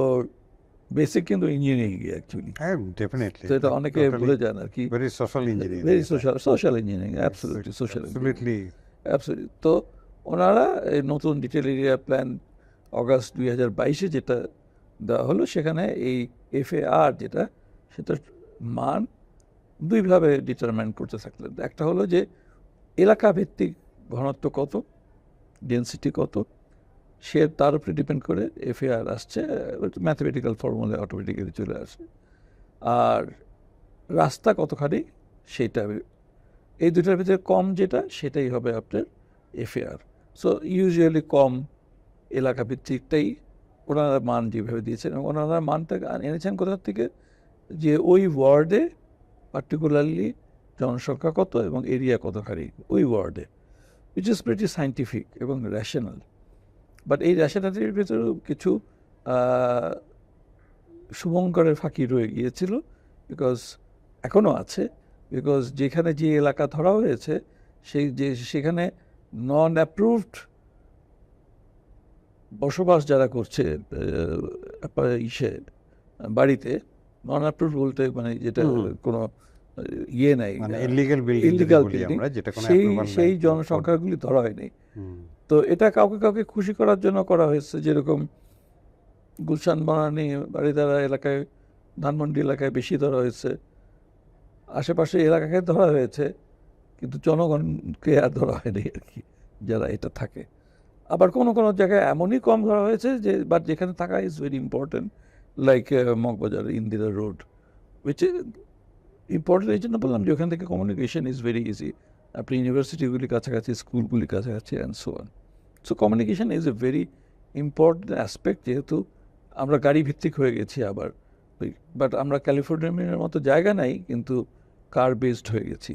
বেসিক কিন্তু ইঞ্জিনিয়ারিং অ্যাকচুয়ালি। হ্যাঁ, ডেফিনেটলি। তো এটা অনেকে ভুলে যান আর কি। Very social engineering. Very social engineering, absolutely social absolutely. Absolutely. তো ওনারা এই নতুন ডিটেল এরিয়া প্ল্যান অগাস্ট 2022-এ যেটা দেওয়া হলো, সেখানে এই FAR যেটা, সেটার মান দুইভাবে ডিটারমাইন করতে থাকলেন। একটা হলো যে এলাকা ভিত্তিক ঘনত্ব কত, ডেন্সিটি কত, সে তার উপরে ডিপেন্ড করে FAR আসছে, ম্যাথমেটিক্যাল ফর্মুলা অটোমেটিক্যালি চলে আসে। আর রাস্তা কতখানি, সেইটা, এই দুটার ভিতরে কম যেটা, সেটাই হবে আপনার FAR। সো ইউজুয়ালি কম এলাকা ভিত্তিকটাই ওনারা মান যেভাবে দিয়েছেন, এবং ওনারা মানটা এনেছেন কোথা থেকে, যে ওই ওয়ার্ডে পার্টিকুলারলি জনসংখ্যা কত এবং এরিয়া কতখানি ওই ওয়ার্ডে, উইচ ইজ প্রিটি সাইন্টিফিক এবং র্যাশনাল। বাট এই র্যাশনালিটির ভিতরেও কিছু শুভঙ্করের ফাঁকি রয়ে গিয়েছিল, বিকজ এখনও আছে, বিকজ যেখানে যে এলাকা ধরা হয়েছে, সেখানে নন অ্যাপ্রুভড বসবাস যারা করছে বাড়িতে, নন অ্যাপ্রুভড বলতে মানে যেটা কোনো ইয়ে নাই, মানে ইলিগাল বিল্ডিং, সেই জনসংখ্যাগুলি ধরা হয়নি। তো এটা কাউকে খুশি করার জন্য করা হয়েছে, যেরকম গুলশান বনানী বাড়িধারা এলাকায়, ধানমন্ডি এলাকায় বেশি ধরা হয়েছে, আশেপাশে এলাকাকে ধরা হয়েছে, কিন্তু জনগণকে আর ধরা হয়নি আর কি, যারা এটা থাকে। আবার কোনো জায়গায় এমনই কম ধরা হয়েছে যে, বাট যেখানে থাকা is very important, like Moghbazar, Indira road, which important এই জন্য বললাম যে ওখান থেকে কমিউনিকেশন ইজ ভেরি ইজি, আপনি ইউনিভার্সিটিগুলি কাছাকাছি, স্কুলগুলি কাছাকাছি, and so on. So communication is a very important aspect, যেহেতু আমরা গাড়ি ভিত্তিক হয়ে গেছি আবার, বাট আমরা ক্যালিফোর্নিয়ার মতো জায়গা নাই, কিন্তু কার বেসড হয়ে গেছি।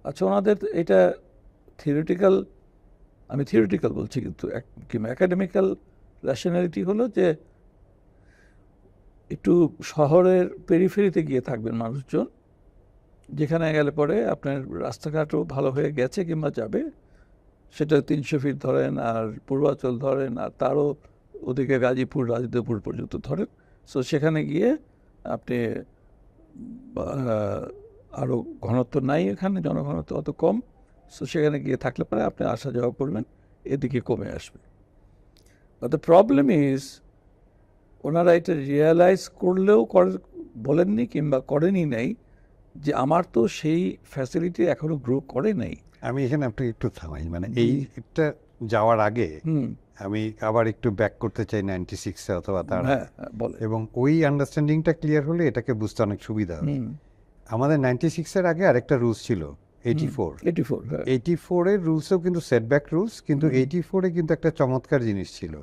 আচ্ছা, ওনাদের এটা থিওরিটিক্যাল, আমি থিওরিটিক্যাল বলছি, কিন্তু একাডেমিক্যাল র্যাশনালিটি হলো যে একটু শহরের পেরিফেরিতে গিয়ে থাকবেন মানুষজন, যেখানে গেলে পরে আপনার রাস্তাঘাটও ভালো হয়ে গেছে কিংবা যাবে, সেটা 300 ফিট ধরেন, আর পূর্বাচল ধরেন, আর তারও ওদিকে গাজীপুর, রাজদেপুর পর্যন্ত ধরেন। সো সেখানে গিয়ে আপনি আরও ঘনত্ব নাই, এখানে জনঘনত্ব অত কম, সো সেখানে গিয়ে থাকলে পরে আপনি আসা যাওয়া করবেন, এদিকে কমে আসবে। বাট দ্য প্রবলেম ইজ, ওনারা এটা রিয়েলাইজ করলেও বলেননি কিংবা করেনি নাই, যে আমার তো সেই ফ্যাসিলিটি এখনো গ্রো করে নাই। আমি এখানে আপনি একটু থামাই, মানে এইটা যাওয়ার আগে আমি আবার একটু ব্যাক করতে চাই 96-এ অথবা তার, এবং ওই আন্ডারস্ট্যান্ডিংটা ক্লিয়ার হলে এটাকে বুঝতে অনেক সুবিধা হবে। আমাদের 96-এর আগে আরেকটা রুলস ছিল, 84-এর রুলসও কিন্তু সেটব্যাক রুলস, কিন্তু 84-এ কিন্তু একটা চমৎকার জিনিস ছিল,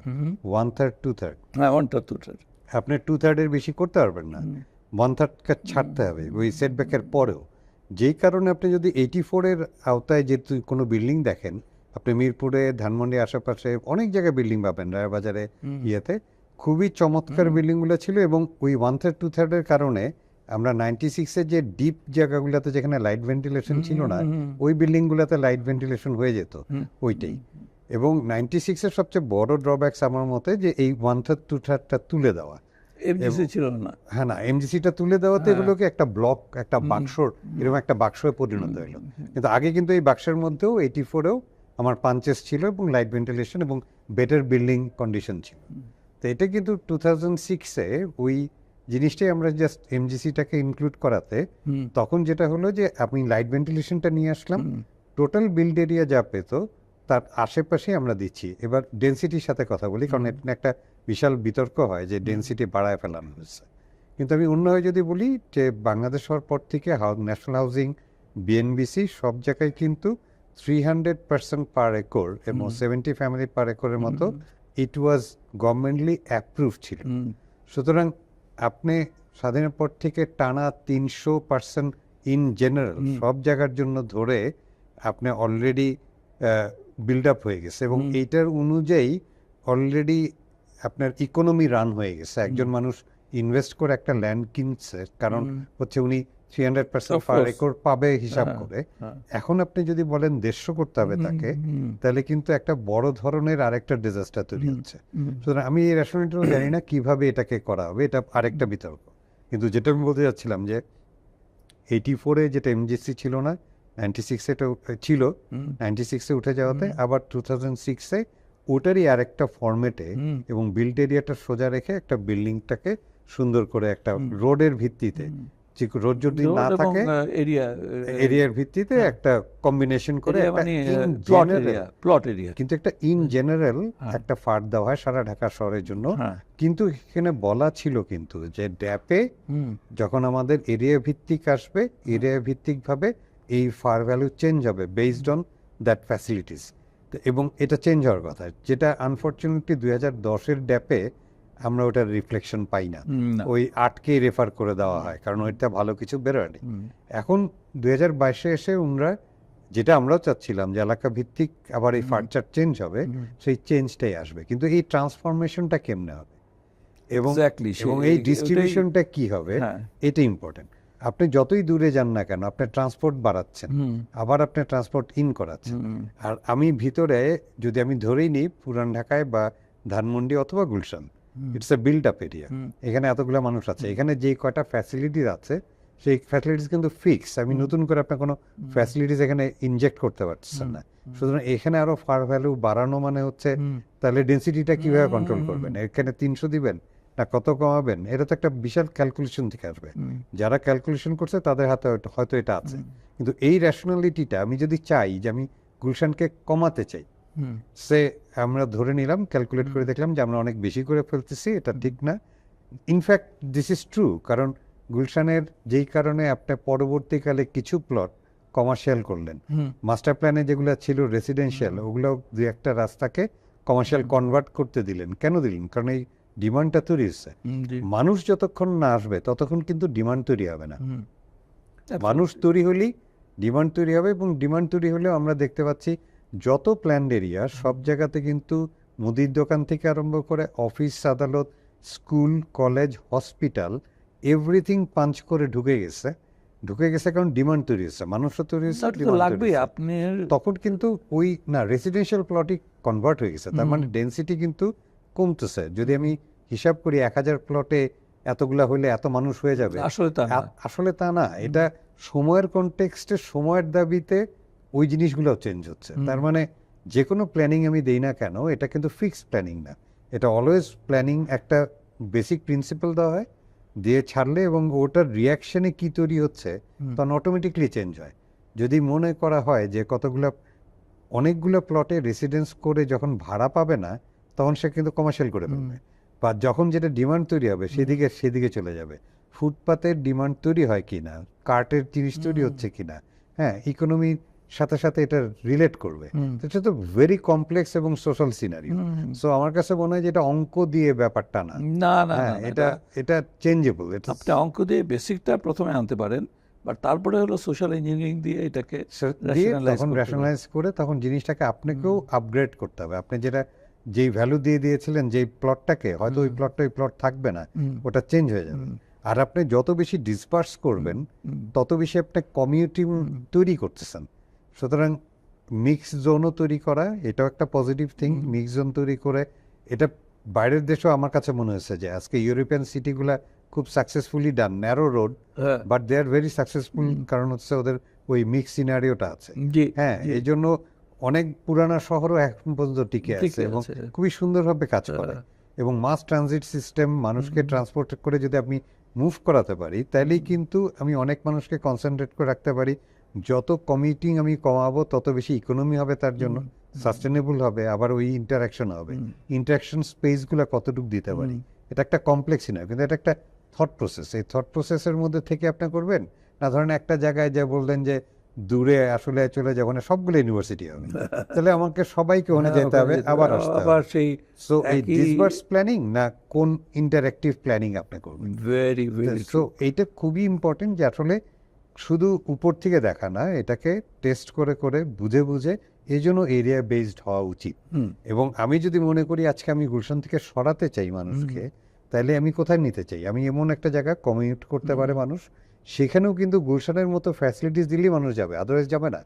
1/3 2/3। হ্যাঁ, 1/3 2/3, আপনি 2/3-এর বেশি করতে পারবেন না, 1/3 ছাড়তে হবে ওই সেটব্যাকের পরেও। যেই কারণে আপনি যদি 84-এর আওতায় যেহেতু কোনো বিল্ডিং দেখেন, আপনি মিরপুরে, ধানমন্ডি আশেপাশে অনেক জায়গায় বিল্ডিং পাবেন, রায়বাজারে, ইয়েতে খুবই চমৎকার বিল্ডিংগুলো ছিল, এবং ওই 1/3 2/3-এর কারণে আমরা 96-এর যে ডিপ জায়গাগুলোতে যেখানে লাইট ভেন্টিলেশন ছিল না, ওই বিল্ডিংগুলোতে লাইট ভেন্টিলেশন হয়ে যেত ওইটাই। এবং 96-এর সবচেয়ে বড় ড্রব্যাকস আমার মতে যে এই 1/3 2/3টা তুলে দেওয়া, এমজিসি ছিল না। হ্যাঁ, না, এমজিসিটা তুলে দেওয়াতে এগুলোকে একটা ব্লক, একটা বাক্সর, এরকম একটা বাক্সে পরিণত হলো। কিন্তু আগে কিন্তু এই বাক্সের মধ্যেও 84-এও আমার পাঞ্চেস ছিল এবং লাইট ভেন্টিলেশন এবং বেটার বিল্ডিং কন্ডিশন ছিল। তো এটা কিন্তু 2006-এ ওই জিনিসটাই আমরা জাস্ট এমজিসিটাকে ইনক্লুড করাতে তখন যেটা হলো যে আপনি লাইট ভেন্টিলেশনটা নিয়ে আসলাম, টোটাল বিল্ড এরিয়া যা পেতো তার আশেপাশে আমরা দিচ্ছি। এবার ডেনসিটির সাথে কথা বলি, কারণ এটা একটা বিশাল বিতর্ক হয় যে ডেনসিটি বাড়ায় ফেলানো হয়েছে। কিন্তু আমি অন্যভাবে যদি বলি যে বাংলাদেশ হওয়ার পর থেকে ন্যাশনাল হাউজিং, বিএনবিসি সব জায়গায় কিন্তু 300% পার একর এবং 70 ফ্যামিলি পার একরের মতো ইট ওয়াজ গভর্নমেন্টলি অ্যাপ্রুভ ছিল। সুতরাং আপনি স্বাধীনের পর থেকে টানা 300% ইন জেনারেল সব জায়গার জন্য ধরে আপনি অলরেডি বিল্ড আপ হয়ে গেছে, এবং এইটার অনুযায়ী অলরেডি আপনার ইকোনমি রান হয়ে গেছে। একজন মানুষ ইনভেস্ট করে একটা ল্যান্ড কিনছে, কারণ হচ্ছে উনি 300% পার একর পাবে হিসাব করে। এখন আপনি যদি বলেন 150 করতে হবে তাকে, তাহলে কিন্তু একটা বড় ধরনের আরেকটা ডিজাস্টার তৈরি হচ্ছে। সুতরাং আমি এই রেশনেটও জানি না কিভাবে এটাকে করা হবে, এটা আরেকটা বিতর্ক। কিন্তু যেটা আমি বলতে যাচ্ছিলাম যে 84-এ যেটা এমজিসি ছিল না, 96-এ এটা ছিল, 96-এ উঠে যাওয়াতে আবার 2006-এ ওটারই আরেকটা ফরম্যাটে এবং বিল্ড এরিয়াটা সোজা রেখে একটা বিল্ডিংটাকে সুন্দর করে একটা রোডের ভিত্তিতে, রোড যদি না থাকে এরিয়ার ভিত্তিতে একটা কম্বিনেশন করে প্লট এরিয়া, কিন্তু একটা ইন জেনারেল একটা ফার্ট দেওয়া হয় সারা ঢাকা শহরের জন্য। কিন্তু এখানে বলা ছিল কিন্তু যে ড্যাপে যখন আমাদের এরিয়া ভিত্তিক আসবে, এরিয়া ভিত্তিক ভাবে এই ফার ভ্যালু চেঞ্জ হবে বেসড অন দ্যাট ফ্যাসিলিটিস, এবং এটা চেঞ্জ হওয়ার কথা, যেটা আনফর্চুনেটলি 2010-এর ড্যাপে আমরা ওটার রিফ্লেকশন পাই না, ওই 8-কে রেফার করে দেওয়া হয়, কারণ ওইটা ভালো কিছু বেরোয়নি। এখন 2022-এ এসে আমরা যেটা আমরাও চাচ্ছিলাম যে এলাকা ভিত্তিক আবার এই ফার্চার চেঞ্জ হবে, সেই চেঞ্জটাই আসবে, কিন্তু এই ট্রান্সফরমেশনটা কেমনে হবে এবং এই ডিস্ট্রিবিউশনটা কি হবে, এটা ইম্পর্টেন্ট। আপনি যতই দূরে যান না কেন, আপনি ট্রান্সপোর্ট বাড়াচ্ছেন, আবার আপনি ট্রান্সপোর্ট ইন করাচ্ছেন। আর আমি ভিতরে যদি আমি ধরেই নিই পুরান ঢাকায় বা ধানমন্ডি অথবা Gulshan, it's a build up area, এখানে এতগুলো মানুষ আছে, এখানে যে কয়টা ফ্যাসিলিটিস আছে সেই ফ্যাসিলিটিস কিন্তু ফিক্স, আমি নতুন করে আপনার কোনো ফ্যাসিলিটিস এখানে ইনজেক্ট করতে পারছেন না। সুতরাং এখানে আরো ফার ভ্যালু বাড়ানো মানে হচ্ছে তাহলে ডেন্সিটিটা কিভাবে কন্ট্রোল করবেন, এখানে 300 দিবেন না কত কমাবেন, এটা তো একটা বিশাল ক্যালকুলেশন থেকে আসবে। যারা ক্যালকুলেশন করছে তাদের হাতে হয়তো এটা আছে, কিন্তু এই রেশনালিটিটা আমি যদি চাই যে আমি গুলশানকে কমাতে চাই, সে আমরা ধরে নিলাম, ক্যালকুলেট করে দেখলাম যে আমরা অনেক বেশি করে ফেলতেছি, এটা ঠিক না। ইনফ্যাক্ট দিস ইজ ট্রু, কারণ গুলশানের যেই কারণে আপনি পরবর্তীকালে কিছু প্লট কমার্শিয়াল করলেন, মাস্টার প্ল্যানে যেগুলো ছিল রেসিডেন্সিয়াল, ওগুলো দুই একটা রাস্তাকে কমার্শিয়াল কনভার্ট করতে দিলেন। কেন দিলেন? কারণ এই ডিমান্ডটা তৈরি হচ্ছে। মানুষ যতক্ষণ না আসবে ততক্ষণ কিন্তু ডিমান্ড তৈরি হবে না। মানুষ তৈরি হলেই ডিমান্ড তৈরি হবে, এবং ডিমান্ড তৈরি হলেও আমরা দেখতে পাচ্ছি যত প্ল্যান্ড এরিয়া সব জায়গাতে কিন্তু মুদির দোকান থেকে আরম্ভ করে অফিস, আদালত, school, college, hospital, everything punch করে ঢুকে গেছে, কারণ ডিমান্ড তৈরি হচ্ছে, মানুষও তৈরি হচ্ছে, তখন কিন্তু ওই না রেসিডেন্সিয়াল প্লটই কনভার্ট হয়ে গেছে। তার মানে ডেন্সিটি কিন্তু কমতেছে। যদি আমি হিসাব করি 1000 প্লটে এতগুলা হইলে এত মানুষ হয়ে যাবে, আসলে তা না। এটা সময়ের কনটেক্সটে, সময়ের দাবিতে ওই জিনিসগুলো চেঞ্জ হচ্ছে। তার মানে যে কোনো প্ল্যানিং আমি দেই না কেন, এটা কিন্তু ফিক্সড প্ল্যানিং না, এটা অলওয়েজ প্ল্যানিং একটা বেসিক প্রিন্সিপাল দেওয়া হয়, দিয়ে ছাড়লে এবং ওটার রিয়াকশনে কি তৈরি হচ্ছে তখন অটোমেটিকলি চেঞ্জ হয়। যদি মনে করা হয় যে অনেকগুলো প্লটে রেসিডেন্স করে যখন ভাড়া পাবে না, তখন সে কিন্তু কমার্শিয়াল করে ফেলবে, বা যখন যেটা ডিমান্ড তৈরি হবে সেদিকে চলে যাবে। ফুটপাতের ডিমান্ড তৈরি হয় কিনা, কার্টের জিনিস তৈরি হচ্ছে কিনা, হ্যাঁ, ইকোনমির সাথে সাথে এটা রিলেট করবে। এটা তো ভেরি কমপ্লেক্স এবং সোশ্যাল সিনারিও। সো আমার কাছে মনে হয় যে এটা অঙ্ক দিয়ে ব্যাপারটা না, এটা চেঞ্জেবল। আপনি অঙ্ক দিয়ে বেসিকটা প্রথমে আনতে পারেন, বাট তারপরে হলো সোশ্যাল ইঞ্জিনিয়ারিং দিয়ে এটাকে তখন রেশনালাইজ করে তখন জিনিসটাকে আপনাকেও আপগ্রেড করতে হবে। আপনি যেই ভ্যালু দিয়ে দিয়েছিলেন যেই প্লটটাকে, হয়তো ওই প্লট থাকবে না, ওটা চেঞ্জ হয়ে যাবে। আর আপনি যত বেশি ডিসপার্স করবেন তত বেশি আপনি কমিউনিটি তৈরি করতেছেন। সুতরাং মিক্স জোনও তৈরি করা, এটাও একটা পজিটিভ থিং। মিক্স জোন তৈরি করে এটা বাইরের দেশেও আমার কাছে মনে হয়েছে যে আজকে ইউরোপিয়ান সিটিগুলা খুব successfully done, narrow road, but they are very successful, কারণ হচ্ছে ওদের ওই মিক্স সিনারিওটা আছে। হ্যাঁ, এই জন্য অনেক পুরানা শহরও এখন পর্যন্ত টিকে আছে এবং খুবই সুন্দরভাবে কাজ করে। এবং মাস ট্রানজিট সিস্টেম মানুষকে ট্রান্সপোর্ট করে যদি আমি মুভ করাতে পারি, তাহলেই কিন্তু আমি অনেক মানুষকে কনসেন্ট্রেট করে রাখতে পারি। যত কমিউটিং আমি কমাবো তত বেশি ইকোনমি হবে, তার জন্য সাস্টেনেবল হবে, আবার ওই ইন্টারাকশন হবে। ইন্টারাকশন স্পেসগুলো কতটুকু দিতে পারি, এটা একটা কমপ্লেক্সই না, কিন্তু এটা একটা থট প্রসেস। এই থট প্রসেসের মধ্যে থেকে আপনি করবেন না। ধরেন একটা জায়গায় যে বললেন যে দূরে আসলে চলে যাবো না, সবগুলো ইউনিভার্সিটি হবে, তাহলে আমাকে সবাইকে ওখানে যেতে হবে, আবার আসতে হবে। সেই সো এই ডিসবার্স প্ল্যানিং না কোন ইন্টারঅ্যাক্টিভ প্ল্যানিং আপনি করবেন, ভেরি ভেরি সো এইটা খুবই ইম্পর্টেন্ট যে আসলে শুধু উপর থেকে দেখা না, এটাকে টেস্ট করে করে বুঝে বুঝে, এই জন্য এরিয়া বেসড হওয়া উচিত। এবং আমি যদি মনে করি আজকে আমি গুলশান থেকে সরাতে চাই মানুষকে, তাহলে আমি কোথায় নিতে চাই? আমি এমন একটা জায়গা কমিউট করতে পারে মানুষ, সেখানেও কিন্তু গুলশানের মতো ফ্যাসিলিটিস দিলেই মানুষ যাবে, আদারওয়াইজ যাবে না।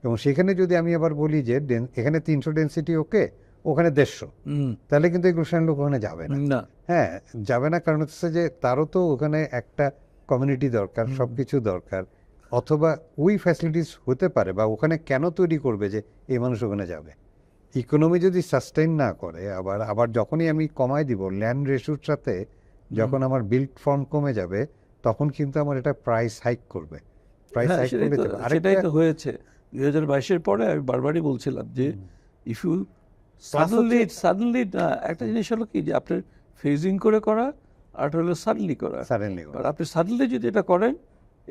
এবং সেখানে যদি আমি আবার বলি যে এখানে 300 ডেন্সিটি ওকে, ওখানে 150, তাহলে কিন্তু এই গুলশানের লোক ওখানে যাবে না। হ্যাঁ, যাবে না, কারণ হচ্ছে যে তারও তো ওখানে একটা কমিউনিটি দরকার, সব কিছু দরকার। অথবা ওই ফ্যাসিলিটিস হতে পারে, বা ওখানে কেন তৈরি করবে যে এই মানুষ ওখানে যাবে? ইকোনমি যদি সাস্টেইন না করে, আবার যখনই আমি কমাই দিব ল্যান্ড রেশিওর সাথে, যখন আমার বিল্ড ফর্ম কমে যাবে, তখন কিন্তু আমার এটা প্রাইস হাইক করবে। প্রাইস হাইক করলে সেটাই তো হয়েছে 2022-এর পরে। আমি বারবারই বলছিলাম যে ইফ ইউ সাডেনলি একটা জিনিস হলো কি, যে আপনার ফেজিং করে করা আর হলো সাডেনলি করা। আর আপনি সাডেনলি যদি এটা করেন,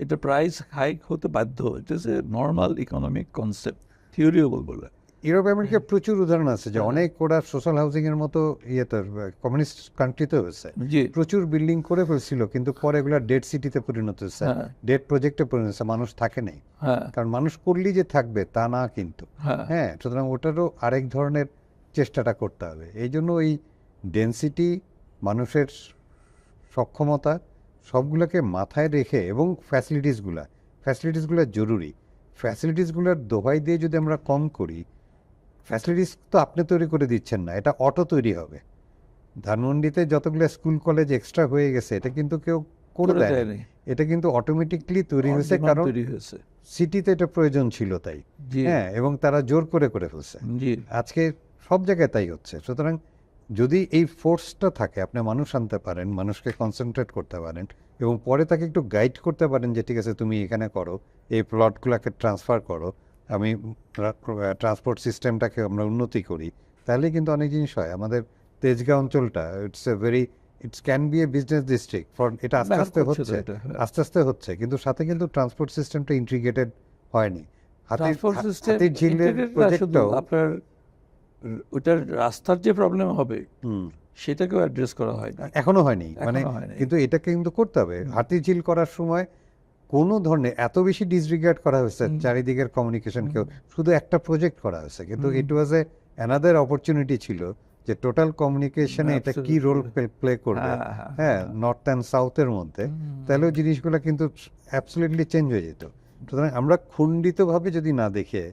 এটা প্রাইস হাইক হতে বাধ্য। It is a normal economic concept, থিওরিও বলবো না। ইউরোপ আমেরিকার প্রচুর উদাহরণ আছে যে অনেক ওরা সোশ্যাল হাউজিং এর মতো ইয়েতে কমিউনিস্ট কান্ট্রিতে হয়েছে, প্রচুর বিল্ডিং করে ফেলছিল, কিন্তু পরে এগুলা ডেড সিটিতে পরিণত হয়েছে, ডেড প্রজেক্টে পরিণত হয়েছে, মানুষ থাকে নেই। কারণ মানুষ করলেই যে থাকবে তা না কিন্তু। হ্যাঁ, সুতরাং ওটারও আরেক ধরনের চেষ্টাটা করতে হবে। এই জন্য এই ডেনসিটি, মানুষের সক্ষমতা, সবগুলোকে মাথায় রেখে, এবং ফ্যাসিলিটিসগুলো জরুরি। ফ্যাসিলিটিসগুলোর দোহাই দিয়ে যদি আমরা কম করি, ফ্যাসিলিটিস তো আপনি তৈরি করে দিচ্ছেন না, এটা অটো তৈরি হবে। ধানমন্ডিতে যতগুলো স্কুল কলেজ এক্সট্রা হয়ে গেছে, এটা কিন্তু কেউ করে দেয়, এটা কিন্তু অটোমেটিকলি তৈরি হয়েছে, কারণ সিটিতে এটা প্রয়োজন ছিল তাই। হ্যাঁ, এবং তারা জোর করে করে ফেলছে। আজকে সব জায়গায় তাই হচ্ছে। সুতরাং যদি এই ফোর্সটা থাকে, আপনি মানুষ আনতে পারেন, মানুষকে কনসেন্ট্রেট করতে পারেন, এবং পরে তাকে একটু গাইড করতে পারেন যে ঠিক আছে তুমি এখানে করো, এই প্লটগুলোকে ট্রান্সফার করো, আমি ট্রান্সপোর্ট সিস্টেমটাকে আমরা উন্নতি করি, তাহলে কিন্তু অনেক জিনিস হয়। আমাদের তেজগাঁও অঞ্চলটা it's can B A business district for, এটা আস্তে আস্তে হচ্ছে, কিন্তু সাথে কিন্তু ট্রান্সপোর্ট সিস্টেমটা ইন্টিগ্রেটেড হয়নি। হাতির ঝিলের প্রজেক্টটাও আপনার ওটার রাস্তার যে প্রবলেম হবে সেটাকেও অ্যাড্রেস করা হয় না, এখনো হয়নি। মানে কিন্তু এটাকে কিন্তু করতে হবে। হাতির ঝিল করার সময় কোনো ধরনের এত বেশি ডিসরিগার্ড করা হয়েছে চারিদিকের কমিউনিকেশনকেও, শুধু একটা প্রজেক্ট করা হয়েছে, কিন্তু ইট ওয়াজ এ অ্যানাদার অপরচুনিটি ছিল যে টোটাল কমিউনিকেশনে এটা কি রোল প্লে করবে, হ্যাঁ, নর্থ অ্যান্ড সাউথের মধ্যে, তাহলেও জিনিসগুলো কিন্তু অ্যাবসলিউটলি চেঞ্জ হয়ে যেত। সুতরাং আমরা খণ্ডিতভাবে যদি না দেখে,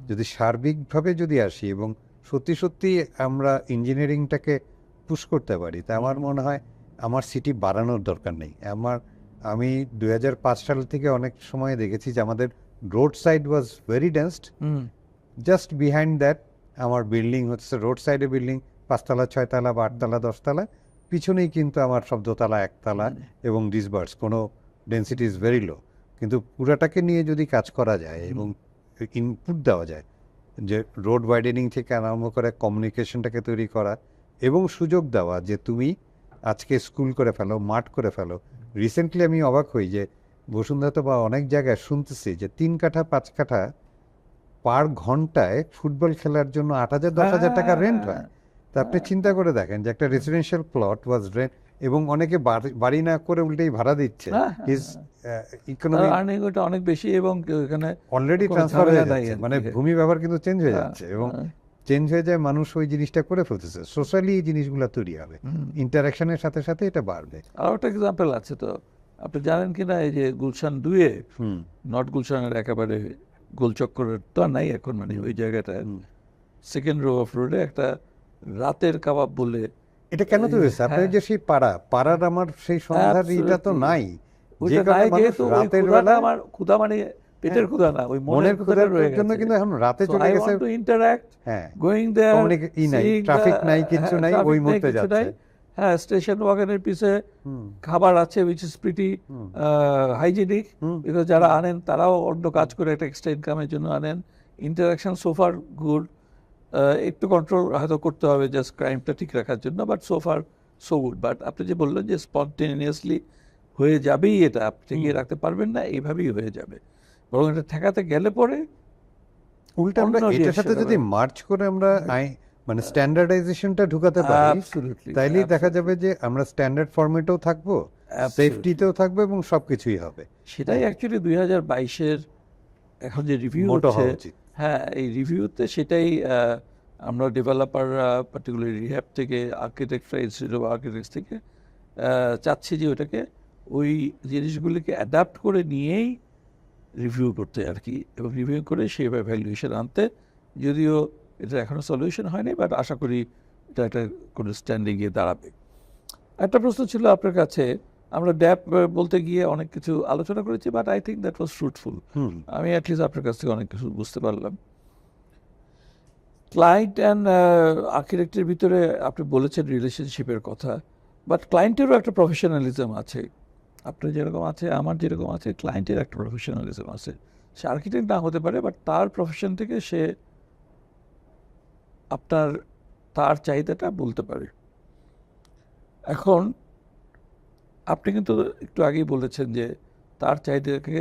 যদি সার্বিকভাবে যদি আসি, এবং সত্যি সত্যি আমরা ইঞ্জিনিয়ারিংটাকে পুশ করতে পারি, তা আমার মনে হয় আমার সিটি বাড়ানোর দরকার নেই। আমি 2005 সাল থেকে অনেক সময় দেখেছি যে আমাদের road side was very densed, just behind that আমার বিল্ডিং হচ্ছে রোড সাইডে বিল্ডিং 5 তলা 6 তলা বা 8 তলা 10 তলা, পিছনেই কিন্তু আমার সব দোতলা 1 তলা, এবং ডিসবার্স কোনো ডেন্সিটি ইজ ভেরি লো। কিন্তু পুরাটাকে নিয়ে যদি কাজ করা যায় এবং ইনপুট দেওয়া যায়, যে রোড ওয়াইডেনিং থেকে আরম্ভ করে কমিউনিকেশনটাকে তৈরি করা, এবং সুযোগ দেওয়া যে তুমি আজকে স্কুল করে ফেলো, মাঠ করে ফেলো। রিসেন্টলি আমি অবাক হই যে বসুন্ধরা বা অনেক জায়গায় শুনতেছি যে 3 কাঠা 5 কাঠা পার ঘন্টায় ফুটবল খেলার জন্য 8,000-10,000 টাকা রেন্ট হয়। তা আপনি চিন্তা করে দেখেন যে একটা রেসিডেন্সিয়াল প্লট ওয়াজ রেন্ট, এবং অনেকে বাড়ি না করে উল্টেই ভাড়া দিচ্ছে। ইকোনমিক অনেক বেশি, এবং এখানে অলরেডি ট্রান্সফার হয়ে যাচ্ছে, মানে ভূমি ব্যবহার কিন্তু চেঞ্জ হয়ে যাচ্ছে, এবং চেঞ্জ হয়ে যায়, মানুষ ওই জিনিসটা করে ফেলতেছে। সোশ্যালি এই জিনিসগুলো তৈরি হবে, ইন্টারাকশনের সাথে সাথে এটা বাড়বে। আর একটা এক্সাম্পল আছে, তো আপনি জানেন কিনা, এই যে গুলশান 2-এ, নর্থ গুলশানের একেবারে গোলচক্করের তো নাই এখন, মানে ওই জায়গাটায় সেকেন্ড রো অফ রোডে একটা রাতের কাবাব বলে, এটা কেন তৈরি হয়েছে? আপনার যে সেই পাড়ার আমার সেই সন্ধ্যার এটা তো নাই, রাতের বেলা আমার ক্ষুধা, মানে পেটের ক্ষুধা না, ওই মনের ক্ষুধার জন্য কিন্তু এখন রাতে চলে গেছে। ইন্টারঅ্যাক্ট, গোয়িং দেয়ার, ট্রাফিক নাই, কিছু নাই, ওই মুহূর্তে যাচ্ছে। হ্যাঁ, স্টেশন ওয়াগনের পিছে খাবার আছে which is pretty hygienic, because যারা আনেন তারাও অন্য কাজ করে একটা এক্সট্রা ইনকামের জন্য আনেন। ইন্টারাকশন সোফার গুড, একটু কন্ট্রোল হয়তো করতে হবে জাস্ট ক্রাইমটা ঠিক রাখার জন্য, বাট সোফার সো গুড। বাট আপনি যে বললেন যে স্পন্টেনিয়াসলি হয়ে যাবেই, এটা আপনি ঠেকিয়ে রাখতে পারবেন না, এইভাবেই হয়ে যাবে। বরং এটা ঠেকাতে গেলে পরে উল্টা আমরা অন্য এটার সাথে direction যদি হবে। মার্চ করে আমরা মানে স্ট্যান্ডার্ডাইজেশনটা ঢুকাতে পারি, Absolutely, তাইলেই দেখা absolutely. যাবে যে আমরা স্ট্যান্ডার্ড ফরম্যাটেও থাকবো, সেফটিতেও থাকবো এবং সবকিছুই হবে। সেটাই অ্যাকচুয়ালি 2022-এর এখন যে রিভিউ মোটো হচ্ছে, হওয়া উচিত। হ্যাঁ এই রিভিউতে সেটাই আমরা ডেভেলপাররা পার্টিকুলারলি রিহ্যাব থেকে, আর্কিটেক্টরা, ইনস্টিটিউট অফ আর্কিটেক্টস থেকে চাচ্ছি যে ওটাকে ওই জিনিসগুলিকে অ্যাডাপ্ট করে নিয়েই রিভিউ করতে আর কি, এবং রিভিউ করে সেইভাবে ভ্যালুয়েশন আনতে। যদিও এটা এখনও সলিউশন হয়নি, বাট আশা করি এটা একটা কোনো স্ট্যান্ডিংয়ে দাঁড়াবে। একটা প্রশ্ন ছিল আপনার কাছে, আমরা ড্যাপ বলতে গিয়ে অনেক কিছু আলোচনা করেছি, but I think that was fruitful. আমি অ্যাটলিস্ট আপনার কাছ থেকে অনেক কিছু বুঝতে পারলাম। ক্লায়েন্ট অ্যান্ড আর্কিটেক্টের ভিতরে আপনি বলেছেন রিলেশনশিপের কথা, বাট ক্লায়েন্টেরও একটা প্রফেশনালিজম আছে। আপনার যেরকম আছে, আমার যেরকম আছে, ক্লায়েন্টের একটা প্রফেশনালিজম আছে। সে আর্কিটেক্ট না হতে পারে, বাট তার প্রফেশন থেকে সে আপনার তার চাহিদাটা বলতে পারে। এখন আপনি কিন্তু একটু আগেই বলেছেন যে তার চাহিদাকে